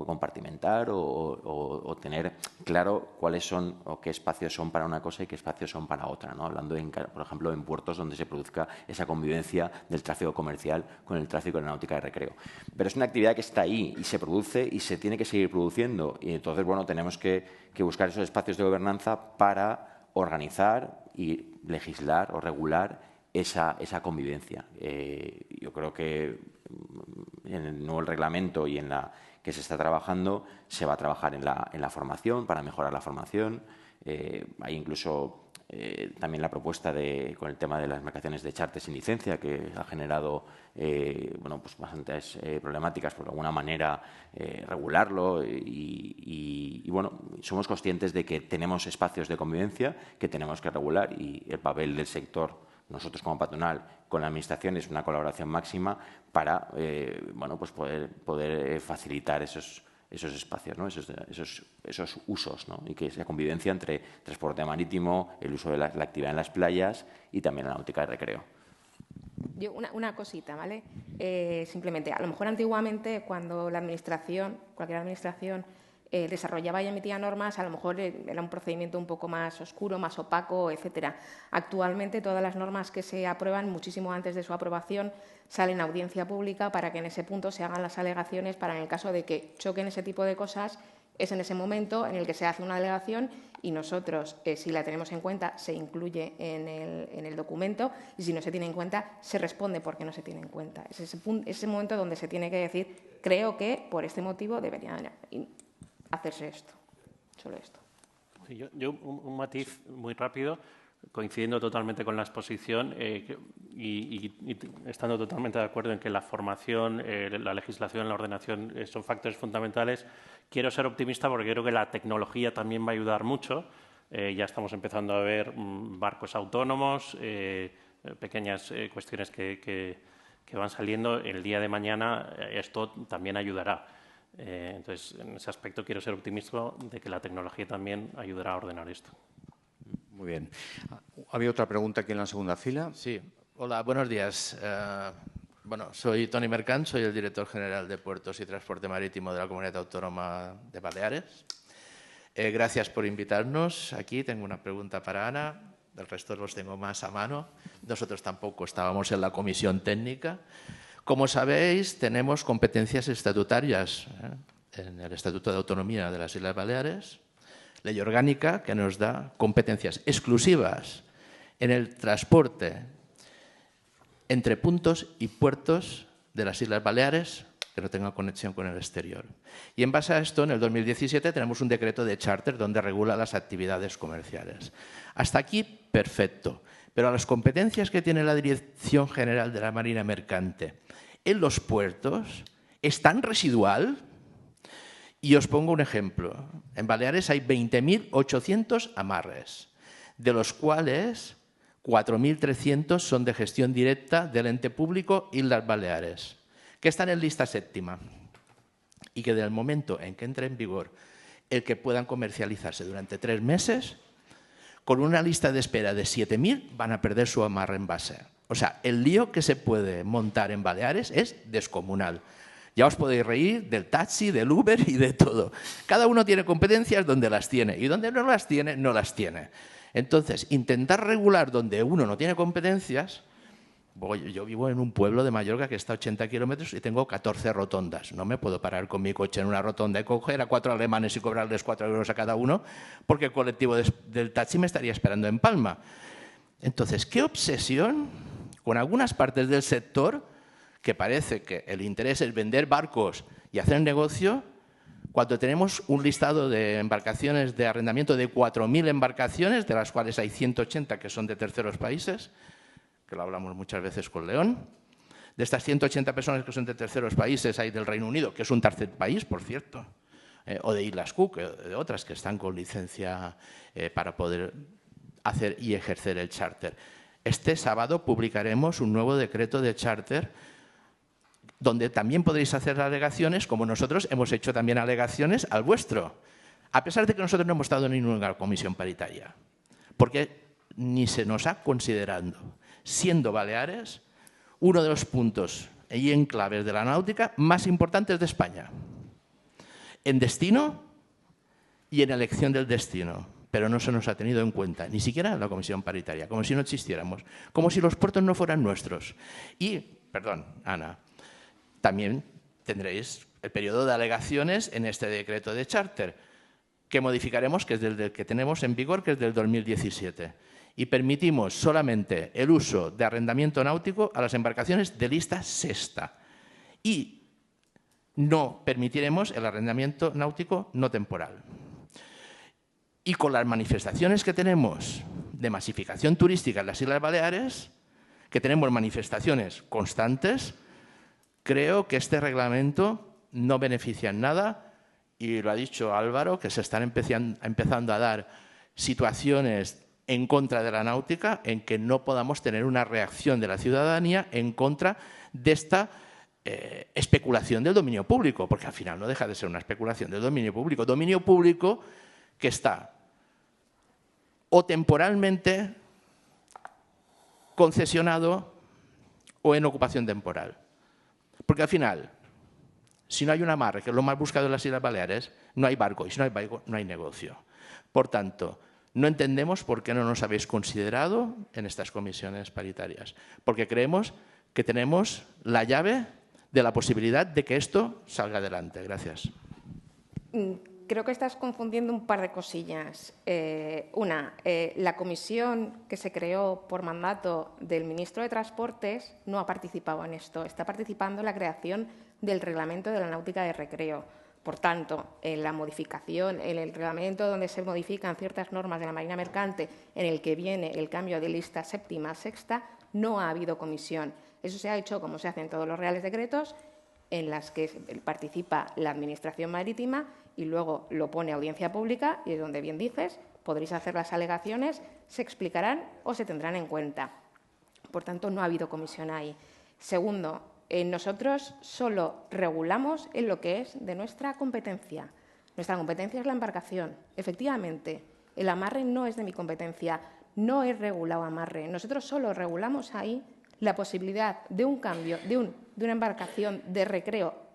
compartimentar o tener claro cuáles son o qué espacios son para una cosa y qué espacios son para otra, ¿no? Hablando, por ejemplo, en puertos donde se produzca esa convivencia del tráfico comercial con el tráfico de la náutica de recreo. Pero es una actividad que está ahí y se produce y se tiene que seguir produciendo. Y entonces, bueno, tenemos que buscar esos espacios de gobernanza para organizar y legislar o regular esa convivencia. Yo creo que en el nuevo reglamento y en la que se está trabajando se va a trabajar en la formación, para mejorar la formación. Hay incluso también la propuesta con el tema de las embarcaciones de charter sin licencia, que ha generado pues bastantes problemáticas, por alguna manera regularlo y bueno, somos conscientes de que tenemos espacios de convivencia que tenemos que regular y el papel del sector, nosotros como patronal, con la Administración, es una colaboración máxima para pues poder facilitar esos espacios, ¿no? esos usos, ¿no? Y que esa convivencia entre transporte marítimo, el uso de la actividad en las playas y también la náutica de recreo. Yo una cosita, ¿vale? Simplemente, a lo mejor antiguamente cuando cualquier administración desarrollaba y emitía normas, a lo mejor era un procedimiento un poco más oscuro, más opaco, etcétera. Actualmente todas las normas que se aprueban, muchísimo antes de su aprobación, salen a audiencia pública para que en ese punto se hagan las alegaciones para, en el caso de que choquen ese tipo de cosas, es en ese momento en el que se hace una alegación y nosotros, si la tenemos en cuenta, se incluye en el documento y si no se tiene en cuenta, se responde por qué no se tiene en cuenta. Es ese momento donde se tiene que decir, creo que por este motivo debería hacerse esto, solo esto. Sí, yo un matiz muy rápido, coincidiendo totalmente con la exposición y estando totalmente de acuerdo en que la formación, la legislación, la ordenación son factores fundamentales. Quiero ser optimista porque creo que la tecnología también va a ayudar mucho. Ya estamos empezando a ver barcos autónomos, pequeñas cuestiones que van saliendo. El día de mañana esto también ayudará. Entonces, en ese aspecto quiero ser optimista de que la tecnología también ayudará a ordenar esto. Muy bien. ¿Había otra pregunta aquí en la segunda fila? Sí. Hola, buenos días. Soy Toni Mercant, soy el director general de Puertos y Transporte Marítimo de la Comunidad Autónoma de Baleares. Gracias por invitarnos aquí. Tengo una pregunta para Ana. El resto los tengo más a mano. Nosotros tampoco estábamos en la comisión técnica. Como sabéis, tenemos competencias estatutarias en el Estatuto de Autonomía de las Islas Baleares, ley orgánica que nos da competencias exclusivas en el transporte entre puntos y puertos de las Islas Baleares que no tengan conexión con el exterior. Y en base a esto, en el 2017 tenemos un decreto de charter donde regula las actividades comerciales. Hasta aquí, perfecto. Pero a las competencias que tiene la Dirección General de la Marina Mercante en los puertos, ¿es tan residual? Y os pongo un ejemplo. En Baleares hay 20.800 amarres, de los cuales 4.300 son de gestión directa del ente público Islas Baleares, que están en lista séptima y que del momento en que entre en vigor el que puedan comercializarse durante 3 meses, con una lista de espera de 7.000 van a perder su amarre en base. O sea, el lío que se puede montar en Baleares es descomunal. Ya os podéis reír del taxi, del Uber y de todo. Cada uno tiene competencias donde las tiene y donde no las tiene, no las tiene. Entonces, intentar regular donde uno no tiene competencias. Yo vivo en un pueblo de Mallorca que está a 80 kilómetros y tengo 14 rotondas. No me puedo parar con mi coche en una rotonda y coger a 4 alemanes y cobrarles 4 euros a cada uno porque el colectivo del taxi me estaría esperando en Palma. Entonces, ¿qué obsesión con algunas partes del sector que parece que el interés es vender barcos y hacer negocio cuando tenemos un listado de embarcaciones de arrendamiento de 4.000 embarcaciones, de las cuales hay 180 que son de terceros países, que lo hablamos muchas veces con León? De estas 180 personas que son de terceros países hay del Reino Unido, que es un tercer país, por cierto. o de Islas Cook, de otras que están con licencia para poder hacer y ejercer el charter. Este sábado publicaremos un nuevo decreto de charter donde también podréis hacer alegaciones, como nosotros hemos hecho también alegaciones al vuestro, a pesar de que nosotros no hemos estado en ninguna comisión paritaria, porque ni se nos ha considerado, siendo Baleares, uno de los puntos y enclaves de la náutica más importantes de España, en destino y en elección del destino, pero no se nos ha tenido en cuenta, ni siquiera en la comisión paritaria, como si no existiéramos, como si los puertos no fueran nuestros. Y, perdón, Ana, también tendréis el periodo de alegaciones en este decreto de charter, que modificaremos, que es del que tenemos en vigor, que es del 2017. Y permitimos solamente el uso de arrendamiento náutico a las embarcaciones de lista sexta. Y no permitiremos el arrendamiento náutico no temporal. Y con las manifestaciones que tenemos de masificación turística en las Islas Baleares, que tenemos manifestaciones constantes, creo que este reglamento no beneficia en nada, y lo ha dicho Álvaro, que se están empezando a dar situaciones en contra de la náutica en que no podamos tener una reacción de la ciudadanía en contra de esta especulación del dominio público, porque al final no deja de ser una especulación del dominio público que está o temporalmente concesionado o en ocupación temporal. Porque al final, si no hay un amarre, que es lo más buscado en las Islas Baleares, no hay barco, y si no hay barco, no hay negocio. Por tanto, no entendemos por qué no nos habéis considerado en estas comisiones paritarias, porque creemos que tenemos la llave de la posibilidad de que esto salga adelante. Gracias. Creo que estás confundiendo un par de cosillas. Una, la comisión que se creó por mandato del ministro de Transportes no ha participado en esto. Está participando en la creación del reglamento de la náutica de recreo. Por tanto, en la modificación, en el reglamento donde se modifican ciertas normas de la Marina Mercante, en el que viene el cambio de lista séptima a sexta, no ha habido comisión. Eso se ha hecho como se hace en todos los reales decretos, en las que participa la Administración Marítima y luego lo pone a audiencia pública y, donde bien dices, podréis hacer las alegaciones, se explicarán o se tendrán en cuenta. Por tanto, no ha habido comisión ahí. Segundo, nosotros solo regulamos en lo que es de nuestra competencia. Nuestra competencia es la embarcación. Efectivamente, el amarre no es de mi competencia, no he regulado amarre. Nosotros solo regulamos ahí la posibilidad de un cambio de una embarcación de recreo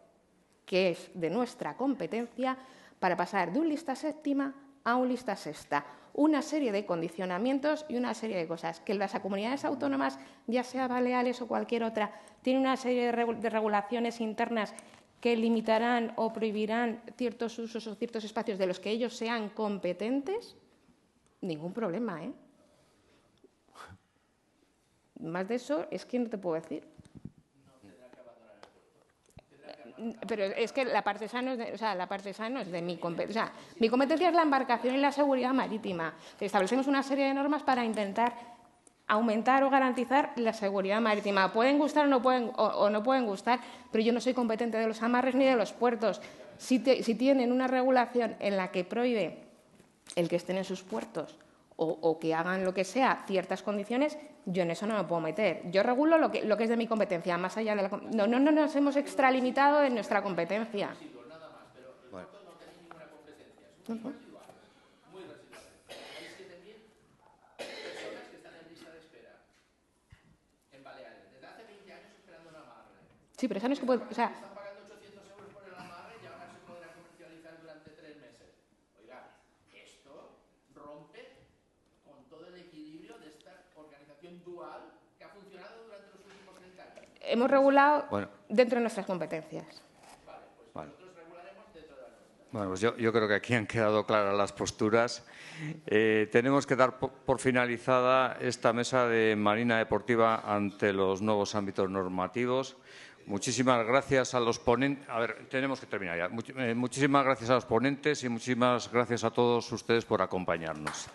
que es de nuestra competencia para pasar de un lista séptima a un lista sexta. Una serie de condicionamientos y una serie de cosas que las comunidades autónomas, ya sea Baleares o cualquier otra, tienen una serie de regulaciones internas que limitarán o prohibirán ciertos usos o ciertos espacios de los que ellos sean competentes. Ningún problema, ¿eh? Más de eso es que no te puedo decir. Pero es que la parte esa no es de mi competencia. O sea, mi competencia es la embarcación y la seguridad marítima. Establecemos una serie de normas para intentar aumentar o garantizar la seguridad marítima. Pueden gustar o no pueden gustar, pero yo no soy competente de los amarres ni de los puertos. Si tienen una regulación en la que prohíbe el que estén en sus puertos o que hagan lo que sea, ciertas condiciones, yo en eso no me puedo meter. Yo regulo lo que es de mi competencia, más allá de la... No nos hemos extralimitado de nuestra competencia. Bueno. No tenéis ninguna competencia, es muy residual. Muy residual. Hay 7.000 personas que están en lista de espera en Baleares, desde hace 20 años esperando un amarre. Sí, pero eso no es que puede... O sea, están pagando 800 euros por el amarre y ahora se podrá comercializar durante 3 meses. Oiga, esto rompe con todo el equilibrio de esta organización dual que ha funcionado durante los últimos 30 años. Hemos regulado dentro de nuestras competencias. Vale. Bueno, pues yo creo que aquí han quedado claras las posturas. Tenemos que dar por finalizada esta mesa de Marina Deportiva ante los nuevos ámbitos normativos. Muchísimas gracias a los ponentes. A ver, tenemos que terminar ya. Muchísimas gracias a los ponentes y muchísimas gracias a todos ustedes por acompañarnos.